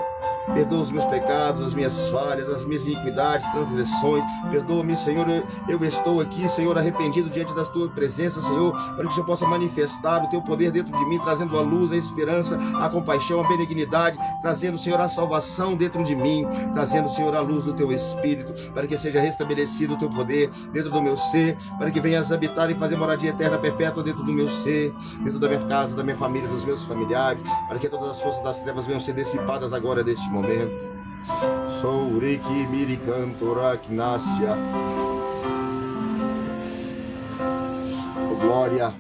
S1: perdoa os meus pecados, as minhas falhas, as minhas iniquidades, transgressões. Perdoa-me, Senhor, eu estou aqui, Senhor, arrependido diante das tuas presenças, Senhor, para que o Senhor possa manifestar o teu poder dentro de mim, trazendo a luz, a esperança, a compaixão, a benignidade, trazendo, Senhor, a salvação dentro de mim, trazendo, Senhor, a luz do teu Espírito, para que seja restabelecido o teu poder dentro do meu ser, para que venhas habitar e fazer moradia eterna, perpétua dentro do meu ser, dentro da minha casa, da minha família, dos meus familiares, para que todas as forças das trevas venham ser dissipadas agora neste momento. Sou Reiki Mirikantoraknácia. Oh, glória.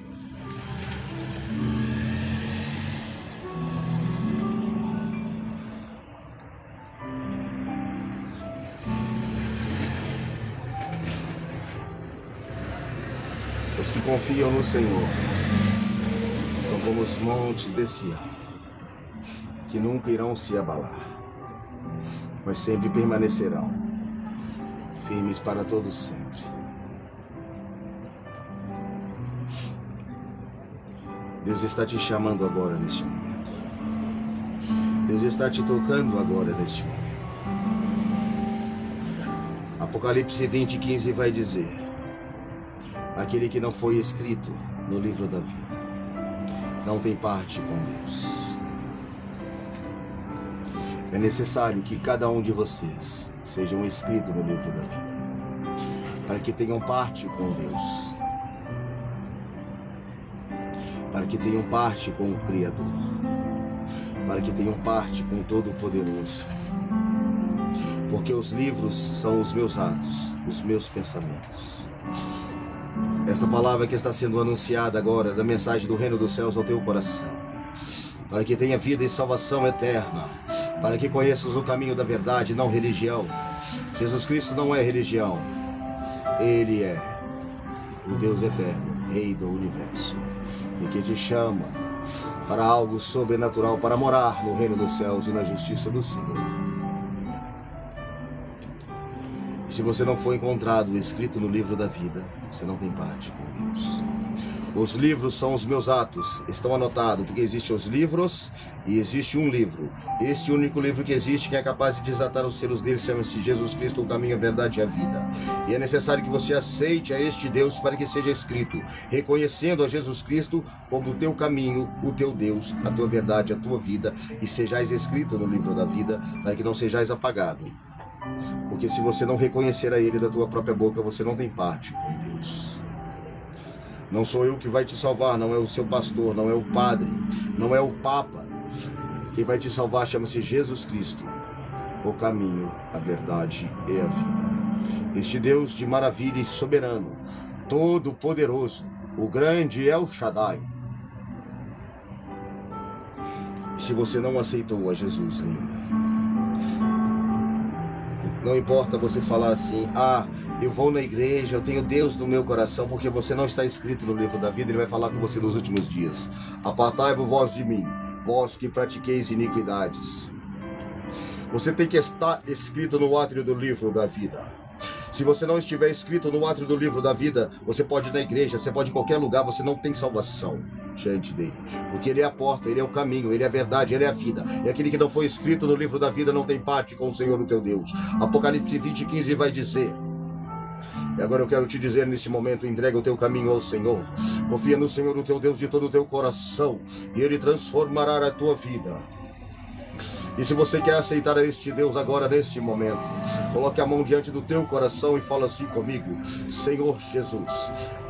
S1: Os que confiam no Senhor são como os montes de Sião, que nunca irão se abalar, mas sempre permanecerão firmes para todo sempre. Deus está te chamando agora neste momento. Deus está te tocando agora neste momento. Apocalipse 20:15 vai dizer: aquele que não foi escrito no livro da vida não tem parte com Deus. É necessário que cada um de vocês sejam escritos no livro da vida, para que tenham parte com Deus, para que tenham parte com o Criador, para que tenham parte com o Todo-Poderoso, porque os livros são os meus atos, os meus pensamentos. Esta palavra que está sendo anunciada agora, da mensagem do reino dos céus ao teu coração, para que tenha vida e salvação eterna, para que conheças o caminho da verdade, não religião. Jesus Cristo não é religião, Ele é o Deus eterno, Rei do universo, e que te chama para algo sobrenatural, para morar no reino dos céus e na justiça do Senhor. E se você não foi encontrado escrito no livro da vida, você não tem parte com Deus. Os livros são os meus atos, estão anotados, porque existem os livros e existe um livro. Este único livro que existe, que é capaz de desatar os selos dele, chama-se Jesus Cristo, o caminho, a verdade e a vida. E é necessário que você aceite a este Deus para que seja escrito, reconhecendo a Jesus Cristo como o teu caminho, o teu Deus, a tua verdade, a tua vida, e sejais escrito no livro da vida, para que não sejais apagado. Porque se você não reconhecer a Ele da tua própria boca, você não tem parte com Deus. Não sou eu que vai te salvar, não é o seu pastor, não é o padre, não é o papa. Quem vai te salvar chama-se Jesus Cristo, o caminho, a verdade e a vida. Este Deus de maravilha e soberano, todo poderoso, o grande El Shaddai. Se você não aceitou a Jesus ainda, não importa você falar assim, eu vou na igreja, eu tenho Deus no meu coração, porque você não está escrito no livro da vida. Ele vai falar com você nos últimos dias. Apartai-vos vós de mim, vós que pratiqueis iniquidades. Você tem que estar escrito no átrio do livro da vida. Se você não estiver escrito no átrio do livro da vida, você pode ir na igreja, você pode ir em qualquer lugar, você não tem salvação diante dele. Porque ele é a porta, ele é o caminho, ele é a verdade, ele é a vida. E aquele que não foi escrito no livro da vida não tem parte com o Senhor, o teu Deus. Apocalipse 20:15 vai dizer... E agora eu quero te dizer nesse momento, entrega o teu caminho ao Senhor. Confia no Senhor, o teu Deus, de todo o teu coração, e Ele transformará a tua vida. E se você quer aceitar este Deus agora, neste momento, coloque a mão diante do teu coração e fala assim comigo: Senhor Jesus,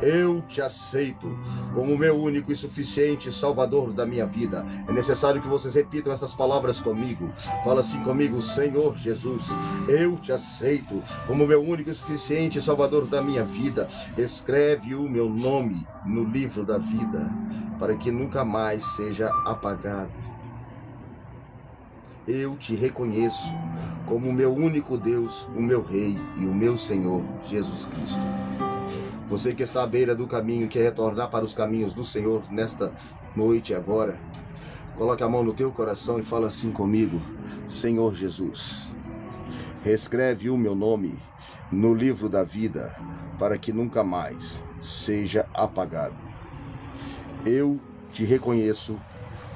S1: eu te aceito como meu único e suficiente Salvador da minha vida. É necessário que vocês repitam essas palavras comigo. Fala assim comigo: Senhor Jesus, eu te aceito como meu único e suficiente Salvador da minha vida. Escreve o meu nome no livro da vida, para que nunca mais seja apagado. Eu te reconheço como o meu único Deus, o meu Rei e o meu Senhor, Jesus Cristo. Você que está à beira do caminho, quer retornar para os caminhos do Senhor nesta noite agora, coloque a mão no teu coração e fala assim comigo: Senhor Jesus, reescreve o meu nome no livro da vida, para que nunca mais seja apagado. Eu te reconheço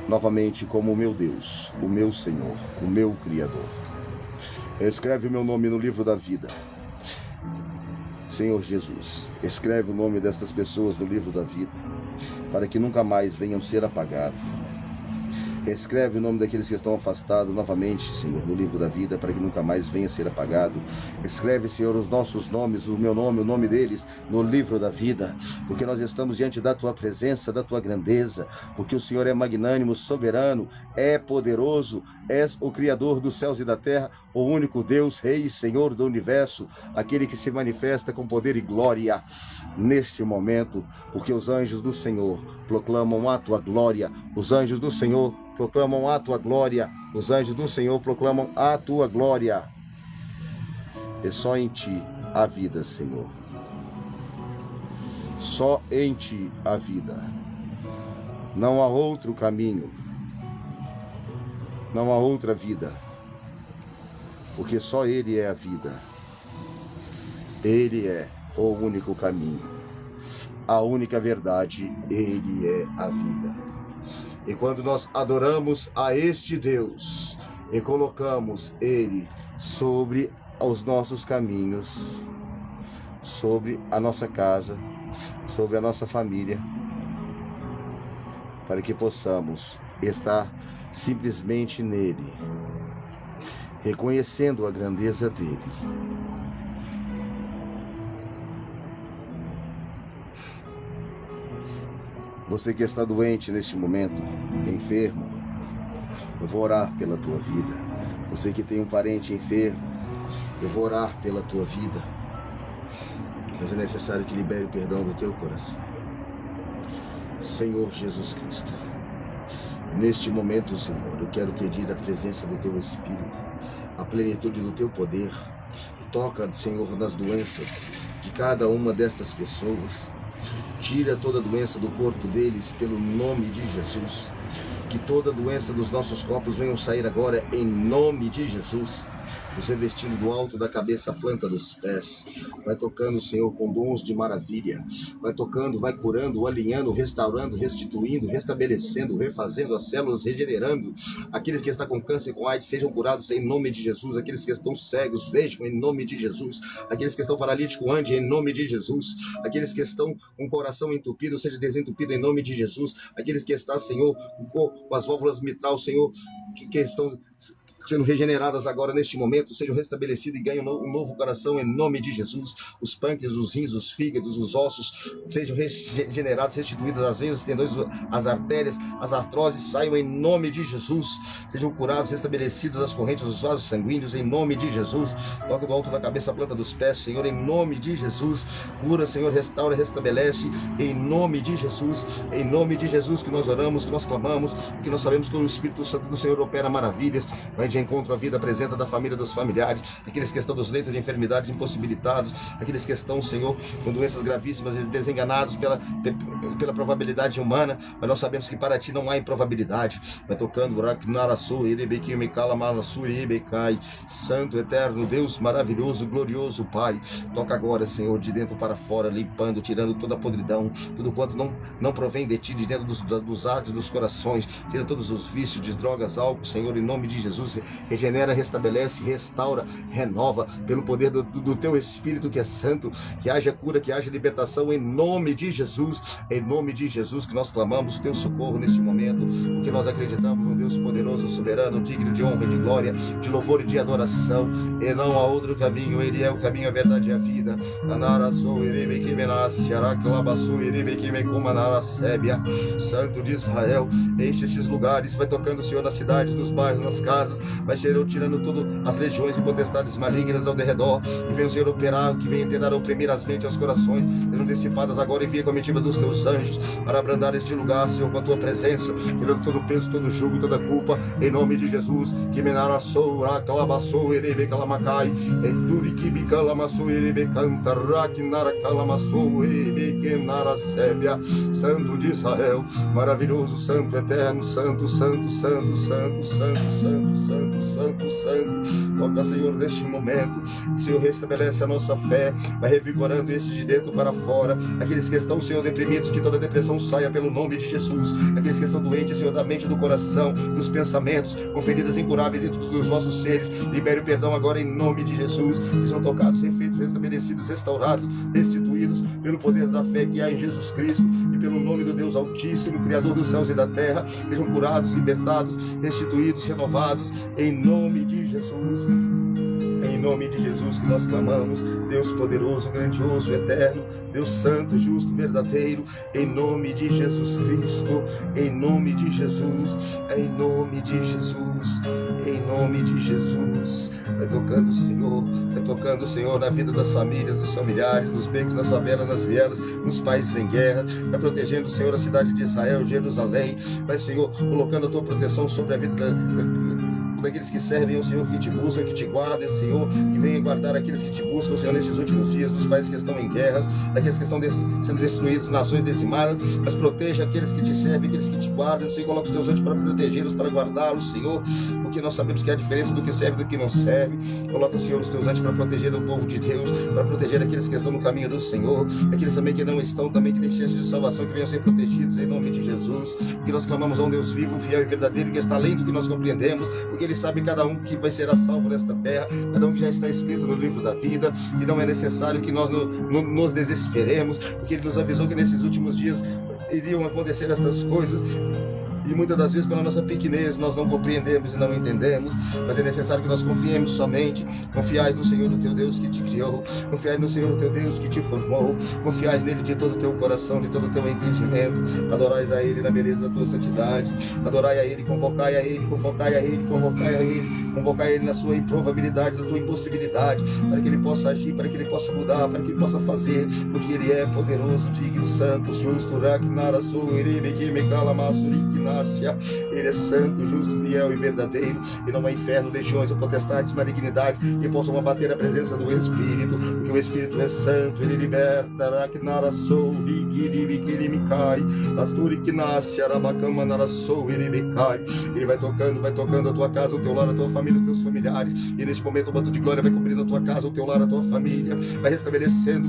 S1: novamente como o meu Deus, o meu Senhor, o meu Criador. Escreve o meu nome no livro da vida. Senhor Jesus, escreve o nome destas pessoas no livro da vida, para que nunca mais venham ser apagados. Escreve o nome daqueles que estão afastados novamente, Senhor, no livro da vida, para que nunca mais venha a ser apagado. Escreve, Senhor, os nossos nomes, o meu nome, o nome deles, no livro da vida, porque nós estamos diante da Tua presença, da Tua grandeza, porque o Senhor é magnânimo, soberano, é poderoso, és o Criador dos céus e da terra, o único Deus, Rei e Senhor do universo, aquele que se manifesta com poder e glória neste momento, porque os anjos do Senhor proclamam a Tua glória, os anjos do Senhor proclamam a Tua glória, os anjos do Senhor proclamam a Tua glória. E só em Ti há vida, Senhor. Só em Ti há vida. Não há outro caminho. Não há outra vida. Porque só Ele é a vida. Ele é o único caminho. A única verdade, Ele é a vida. E quando nós adoramos a este Deus e colocamos Ele sobre os nossos caminhos, sobre a nossa casa, sobre a nossa família, para que possamos estar simplesmente nele, reconhecendo a grandeza dele. Você que está doente neste momento, enfermo, eu vou orar pela tua vida. Você que tem um parente enfermo, eu vou orar pela tua vida. Mas é necessário que libere o perdão do teu coração. Senhor Jesus Cristo, neste momento, Senhor, eu quero pedir a presença do teu Espírito, a plenitude do teu poder. Toca, Senhor, nas doenças de cada uma destas pessoas. Tira toda doença do corpo deles pelo nome de Jesus. Que toda doença dos nossos corpos venham sair agora em nome de Jesus. Nos revestindo do alto da cabeça à planta dos pés. Vai tocando, Senhor, com dons de maravilha. Vai tocando, vai curando, alinhando, restaurando, restituindo, restabelecendo, refazendo as células, regenerando. Aqueles que estão com câncer, com AIDS, sejam curados em nome de Jesus. Aqueles que estão cegos, vejam em nome de Jesus. Aqueles que estão paralíticos, andem em nome de Jesus. Aqueles que estão com o coração entupido, seja desentupido em nome de Jesus. Aqueles que estão, Senhor, com as válvulas mitral, Senhor, que estão sendo regeneradas agora neste momento, sejam restabelecidas e ganhem um novo coração em nome de Jesus. Os pâncreas, os rins, os fígados, os ossos sejam regenerados, restituídos, as veias, os tendões, as artérias, as artroses saiam em nome de Jesus. Sejam curados, restabelecidos as correntes dos vasos sanguíneos em nome de Jesus. Toca do alto da cabeça a planta dos pés, Senhor, em nome de Jesus. Cura, Senhor, restaura, restabelece em nome de Jesus. Em nome de Jesus que nós oramos, que nós clamamos, que nós sabemos que o Espírito Santo do Senhor opera maravilhas. Vai de encontro à vida apresenta da família, dos familiares, aqueles que estão dos leitos de enfermidades impossibilitados, aqueles que estão, Senhor, com doenças gravíssimas, desenganados pela probabilidade humana, mas nós sabemos que para ti não há improbabilidade. Vai tocando, Santo, eterno, Deus maravilhoso, glorioso Pai, toca agora, Senhor, de dentro para fora, limpando, tirando toda a podridão, tudo quanto não provém de ti, de dentro dos atos, dos corações, tira todos os vícios de drogas, álcool, Senhor, em nome de Jesus. Regenera, restabelece, restaura, renova, pelo poder do teu Espírito que é santo, que haja cura, que haja libertação em nome de Jesus. Em nome de Jesus que nós clamamos o teu socorro neste momento, porque nós acreditamos no Deus poderoso, soberano, digno de honra e de glória, de louvor e de adoração, e não há outro caminho. Ele é o caminho, a verdade e a vida. Santo de Israel, enche esses lugares, vai tocando, Senhor, nas cidades, nos bairros, nas casas, vai, Senhor, tirando todas as legiões e potestades malignas ao derredor, e vem o Senhor operar, que venha tentar oprimir as mentes e os corações, sejam dissipadas agora. Envia a comitiva dos teus anjos para abrandar este lugar, Senhor, com a tua presença, tirando todo o peso, todo o jugo, toda a culpa, em nome de Jesus. Que menarassou, acalabassou, erebe calamacai, enduri que bicalamassou, erebe cantará, que naracalamassou, erebe que naracébia. Santo de Israel, maravilhoso, santo, eterno, santo, santo, santo, santo, santo, santo, santo, santo, santo. Toca, Senhor, neste momento, Senhor, restabelece a nossa fé, vai revigorando esses de dentro para fora, aqueles que estão, Senhor, deprimidos, que toda depressão saia pelo nome de Jesus, aqueles que estão doentes, Senhor, da mente, do coração, dos pensamentos, com feridas incuráveis dentro dos vossos seres, libere o perdão agora em nome de Jesus. Sejam tocados, refeitos, restabelecidos, restaurados, restituídos pelo poder da fé que há em Jesus Cristo e pelo nome do Deus Altíssimo, Criador dos céus e da terra. Sejam curados, libertados, restituídos, renovados em nome de Jesus. Em nome de Jesus que nós clamamos, Deus poderoso, grandioso, eterno, Deus santo, justo, verdadeiro, em nome de Jesus Cristo, em nome de Jesus, em nome de Jesus, em nome de Jesus. Vai tocando, Senhor, vai tocando, Senhor, na vida das famílias, dos familiares, dos becos, nas favelas, nas vielas, nos países em guerra. Vai protegendo, Senhor, a cidade de Israel, Jerusalém. Vai, Senhor, colocando a tua proteção sobre a vida daqueles que servem ao Senhor, que te buscam, que te guardem, Senhor, que venham guardar aqueles que te buscam, Senhor, nesses últimos dias, dos países que estão em guerras, daqueles que estão sendo destruídos, nações dizimadas, mas proteja aqueles que te servem, aqueles que te guardam, Senhor, coloca os teus anjos para protegê-los, para guardá-los, Senhor, porque nós sabemos que há a diferença do que serve e do que não serve. Coloca, Senhor, os teus anjos para proteger o povo de Deus, para proteger aqueles que estão no caminho do Senhor, aqueles também que não estão, também que têm chance de salvação, que venham ser protegidos em nome de Jesus, que nós clamamos a um Deus vivo, fiel e verdadeiro, que está além do que nós compreendemos, porque Ele sabe cada um que vai ser salvo nesta terra, cada um que já está escrito no livro da vida, e não é necessário que nós nos desesperemos, porque Ele nos avisou que nesses últimos dias iriam acontecer estas coisas. E muitas das vezes, pela nossa pequenez, nós não compreendemos e não entendemos, mas é necessário que nós confiemos somente. Confiais no Senhor, o teu Deus que te criou, confiais no Senhor, o teu Deus que te formou, confiais nele de todo o teu coração, de todo o teu entendimento. Adorais a Ele na beleza da tua santidade, adorai a Ele, convocai a Ele, convocai a Ele, convocai a Ele, convocai a Ele na sua improbabilidade, na tua impossibilidade, para que Ele possa agir, para que Ele possa mudar, para que Ele possa fazer, porque Ele é poderoso, digno, santo, justo, Ele é santo, justo, fiel e verdadeiro, e não há inferno, legiões ou potestades, malignidades que possam abater a presença do Espírito, porque o Espírito é santo, Ele liberta, Ele vai tocando a tua casa, o teu lar, a tua família, os teus familiares, e neste momento o manto de glória vai cobrindo a tua casa, o teu lar, a tua família, vai restabelecendo,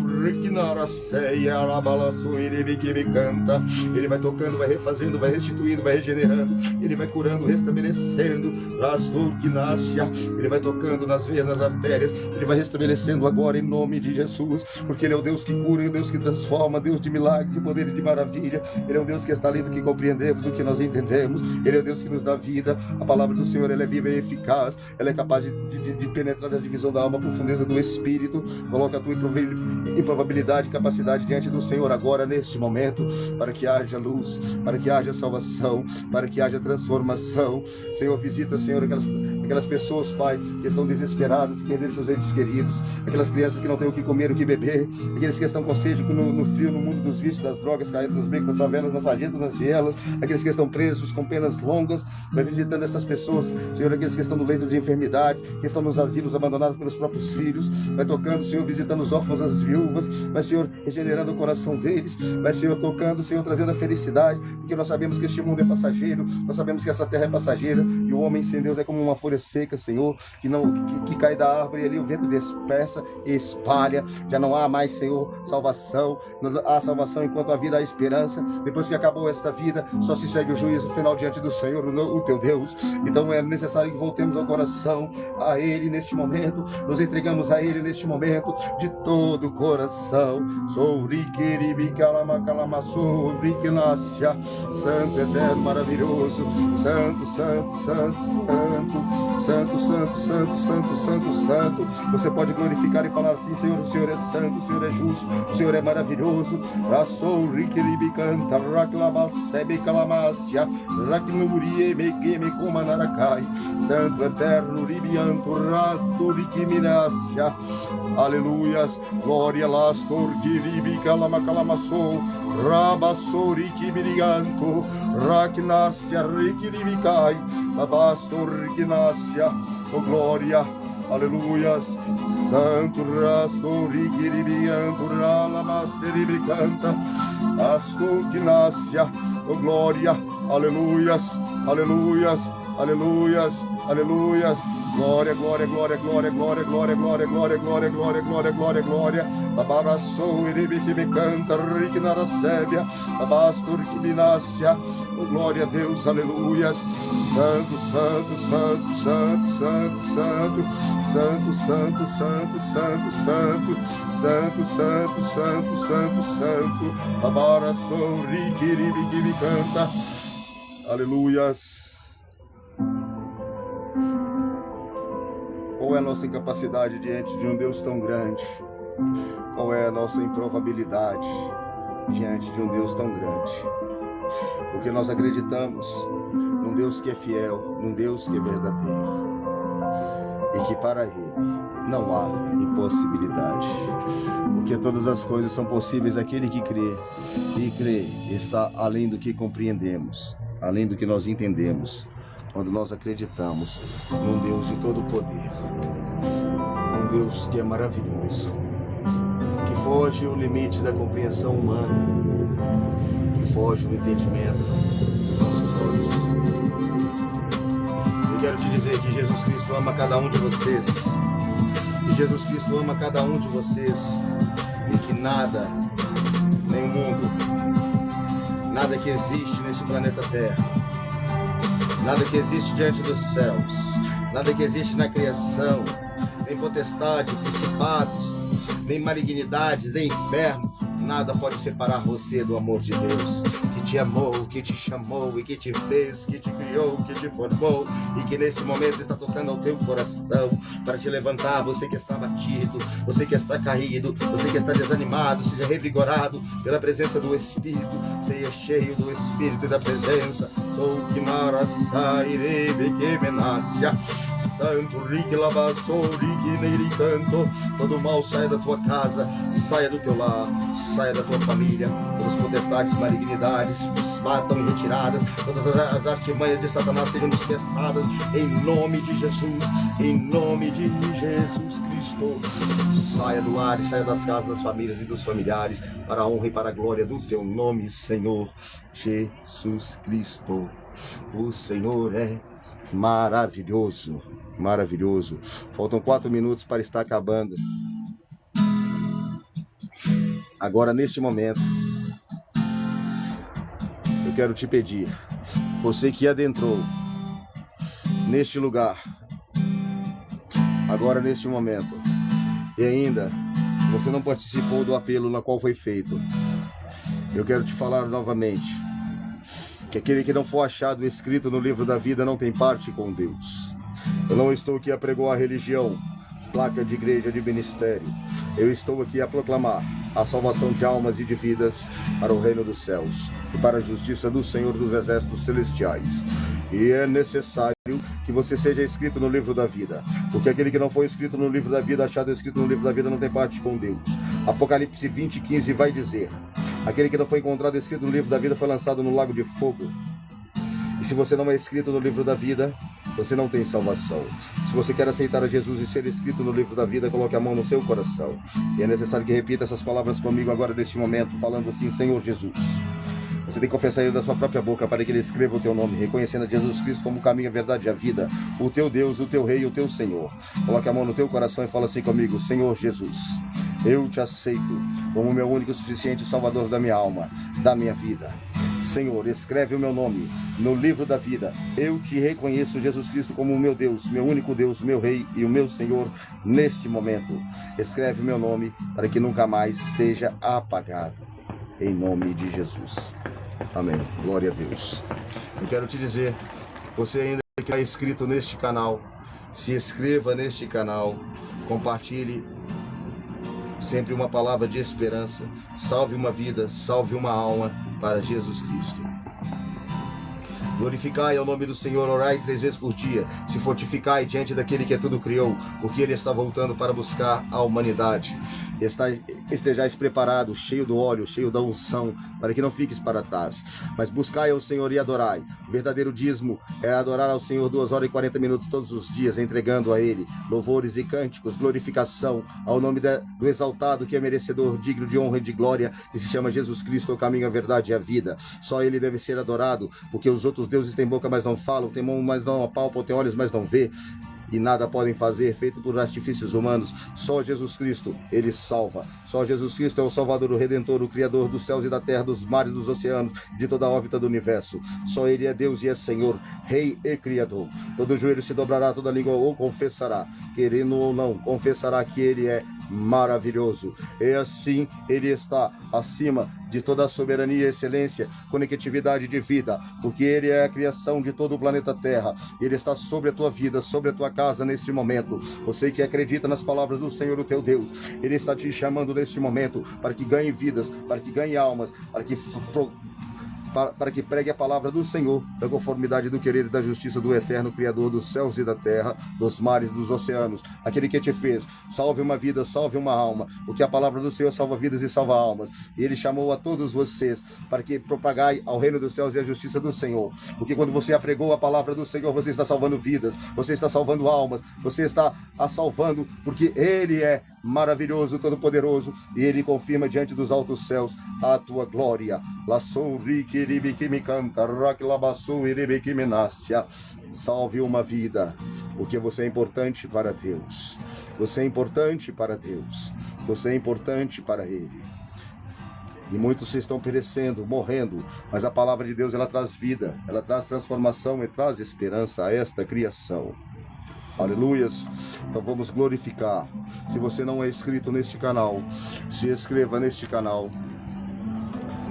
S1: Ele vai tocando, vai refazendo, vai restituindo, vai vai regenerando, Ele vai curando, restabelecendo, Rastor que nasce, Ele vai tocando nas veias, nas artérias, Ele vai restabelecendo agora em nome de Jesus, porque Ele é o Deus que cura, é o Deus que transforma, Deus de milagre, de poder e de maravilha. Ele é um Deus que está além do que compreendemos, do que nós entendemos. Ele é o Deus que nos dá vida. A palavra do Senhor, ela é viva e eficaz, ela é capaz de penetrar na divisão da alma, a profundeza do Espírito. Coloca a tua improbabilidade, capacidade diante do Senhor agora, neste momento, para que haja luz, para que haja salvação, para que haja transformação. Senhor, visita, Senhor, aquelas pessoas, Pai, que estão desesperadas, que perderam seus entes queridos, aquelas crianças que não têm o que comer, o que beber, aqueles que estão com sede no frio, no mundo dos vícios, das drogas, caindo nos becos, nas favelas, nas sarjetas, nas vielas, aqueles que estão presos com penas longas. Vai visitando essas pessoas, Senhor, aqueles que estão no leito de enfermidades, que estão nos asilos abandonados pelos próprios filhos. Vai tocando, Senhor, visitando os órfãos, as viúvas. Vai, Senhor, regenerando o coração deles. Vai, Senhor, tocando, Senhor, trazendo a felicidade, porque nós sabemos que este mundo é passageiro, nós sabemos que essa terra é passageira, e o homem sem Deus é como uma folha seca, Senhor, que cai da árvore e ali o vento dispersa e espalha. Já não há mais, Senhor, salvação. Não há salvação enquanto a vida há esperança. Depois que acabou esta vida, só se segue o juízo final diante do Senhor, o teu Deus. Então é necessário que voltemos ao coração, a Ele neste momento. Nos entregamos a Ele neste momento de todo o coração. Santo, eterno, maravilhoso, santo, santo, santo, santo, santo, santo, santo, santo, santo, santo. Você pode glorificar e falar assim: Senhor, o Senhor é santo, o Senhor é justo, o Senhor é maravilhoso. Santo, eterno, ribianto, rato, riquiminácia. Aleluias, glória, lastor, kiribi, calamacalamassou, rabassori, kibiriganto, raknácia, rikiribicai, labastor, riquinácia, oh glória, aleluias. Santo, rasto, rikiribianto, ralamasseribicanta, astor, quinácia, oh glória, aleluias, aleluias, aleluias, aleluias. Glória, glória, glória, glória, glória, glória, glória, glória, glória, glória, glória, glória, glória. Babarassou, iribi que me canta, riquinaracébia, babastur que me nascia. Oh, glória a Deus, aleluias. Santo, santo, santo, santo, santo, santo, santo, santo, santo, santo, santo, santo, santo, santo, santo. Babarassou, riquiribi que me canta. Aleluias. Qual é a nossa incapacidade diante de um Deus tão grande? Qual é a nossa improbabilidade diante de um Deus tão grande? Porque nós acreditamos num Deus que é fiel, num Deus que é verdadeiro, e que para Ele não há impossibilidade, porque todas as coisas são possíveis àquele que crê, e crê está além do que compreendemos, além do que nós entendemos, quando nós acreditamos num Deus de todo poder, um Deus que é maravilhoso, que foge o limite da compreensão humana, que foge o entendimento dos nossos olhos. Eu quero te dizer que Jesus Cristo ama cada um de vocês, que Jesus Cristo ama cada um de vocês, e que nada, nem o mundo, nada que existe neste planeta Terra, nada que existe diante dos céus, nada que existe na criação, nem potestade, principados, nem malignidades, nem inferno, nada pode separar você do amor de Deus, que te amou, que te chamou e que te fez, que te criou, que te formou, e que nesse momento está tocando ao teu coração para te levantar. Você que está abatido, você que está caído, você que está desanimado, seja revigorado pela presença do Espírito, seja cheio do Espírito e da presença. Santo, rique, lavassou, rique, neire, canto. Todo mal saia da tua casa, saia do teu lar, saia da tua família. Todas as potestades, malignidades, batam e retiradas. Todas as artimanhas de Satanás sejam dispersadas em nome de Jesus, em nome de Jesus Cristo. Saia do lar e saia das casas, das famílias e dos familiares, para a honra e para a glória do teu nome, Senhor Jesus Cristo. O Senhor é maravilhoso, maravilhoso. Faltam 4 minutos para estar acabando. Agora, neste momento, eu quero te pedir, Você que adentrou neste lugar, agora neste momento, e ainda você não participou do apelo na qual foi feito, eu quero te falar novamente que aquele que não for achado escrito no livro da vida não tem parte com Deus. Eu não estou aqui a pregoar religião, placa de igreja, de ministério. Eu estou aqui a proclamar a salvação de almas e de vidas para o reino dos céus e para a justiça do Senhor dos exércitos celestiais. E é necessário que você seja escrito no livro da vida, porque aquele que não foi escrito no livro da vida, achado escrito no livro da vida, não tem parte com Deus. Apocalipse 20:15 vai dizer: aquele que não foi encontrado escrito no livro da vida foi lançado no lago de fogo. E se você não é escrito no livro da vida, você não tem salvação. Se você quer aceitar a Jesus e ser escrito no livro da vida, coloque a mão no seu coração. E é necessário que repita essas palavras comigo agora neste momento, falando assim: Senhor Jesus. Você tem que confessar ele da sua própria boca para que ele escreva o teu nome, reconhecendo a Jesus Cristo como o caminho, a verdade e a vida, o teu Deus, o teu Rei e o teu Senhor. Coloque a mão no teu coração e fala assim comigo: Senhor Jesus, eu te aceito como o meu único e suficiente Salvador da minha alma, da minha vida. Senhor, escreve o meu nome no livro da vida. Eu te reconheço, Jesus Cristo, como o meu Deus, meu único Deus, meu Rei e o meu Senhor neste momento. Escreve o meu nome para que nunca mais seja apagado. Em nome de Jesus. Amém. Glória a Deus. Eu quero te dizer, você ainda que está inscrito neste canal, se inscreva neste canal, compartilhe sempre uma palavra de esperança, salve uma vida, salve uma alma para Jesus Cristo. Glorificai ao nome do Senhor, orai 3 vezes por dia, se fortificai diante daquele que tudo criou, porque ele está voltando para buscar a humanidade. Estejais preparado, cheio do óleo, cheio da unção, para que não fiques para trás. Mas buscai ao Senhor e adorai. O verdadeiro dízimo é adorar ao Senhor 2 horas e 40 minutos todos os dias, entregando a Ele louvores e cânticos, glorificação ao nome do exaltado, que é merecedor, digno de honra e de glória, que se chama Jesus Cristo, o caminho, a verdade e a vida. Só Ele deve ser adorado, porque os outros deuses têm boca, mas não falam, têm mão, mas não apalpam, têm olhos, mas não vê, e nada podem fazer, feito por artifícios humanos. Só Jesus Cristo, Ele salva. Só Jesus Cristo é o Salvador, o Redentor, o Criador dos céus e da terra, dos mares, dos oceanos, de toda a órbita do universo. Só Ele é Deus e é Senhor, Rei e Criador. Todo joelho se dobrará, toda língua o confessará, querendo ou não, confessará que Ele é maravilhoso. E assim Ele está acima de toda a soberania, excelência, conectividade de vida, porque Ele é a criação de todo o planeta Terra. Ele está sobre a tua vida, sobre a tua casa neste momento. Você que acredita nas palavras do Senhor, o teu Deus, Ele está te chamando neste momento para que ganhe vidas, para que ganhe almas, para que pregue a palavra do Senhor, da conformidade do querer e da justiça do eterno Criador dos céus e da terra, dos mares e dos oceanos, aquele que te fez. Salve uma vida, salve uma alma, porque a palavra do Senhor salva vidas e salva almas. E Ele chamou a todos vocês para que propagai ao reino dos céus e a justiça do Senhor, porque quando você apregou a palavra do Senhor, você está salvando vidas, você está salvando almas, você está a salvando, porque Ele é maravilhoso, todo-poderoso, e Ele confirma diante dos altos céus a tua glória. Salve uma vida, porque você é importante para Deus. Você é importante para Deus. Você é importante para Ele. E muitos se estão perecendo, morrendo, mas a palavra de Deus, ela traz vida, ela traz transformação e traz esperança a esta criação. Aleluias. Então vamos glorificar. Se você não é inscrito neste canal, se inscreva neste canal.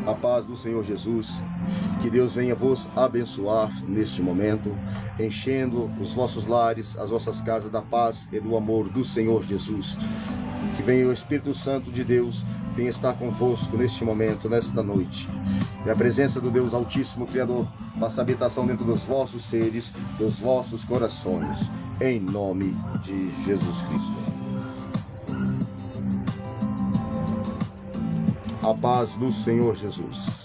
S1: A paz do Senhor Jesus, que Deus venha vos abençoar neste momento, enchendo os vossos lares, as vossas casas da paz e do amor do Senhor Jesus. Que venha o Espírito Santo de Deus, venha estar convosco neste momento, nesta noite. E a presença do Deus Altíssimo, Criador, faça habitação dentro dos vossos seres, dos vossos corações, em nome de Jesus Cristo. A paz do Senhor Jesus.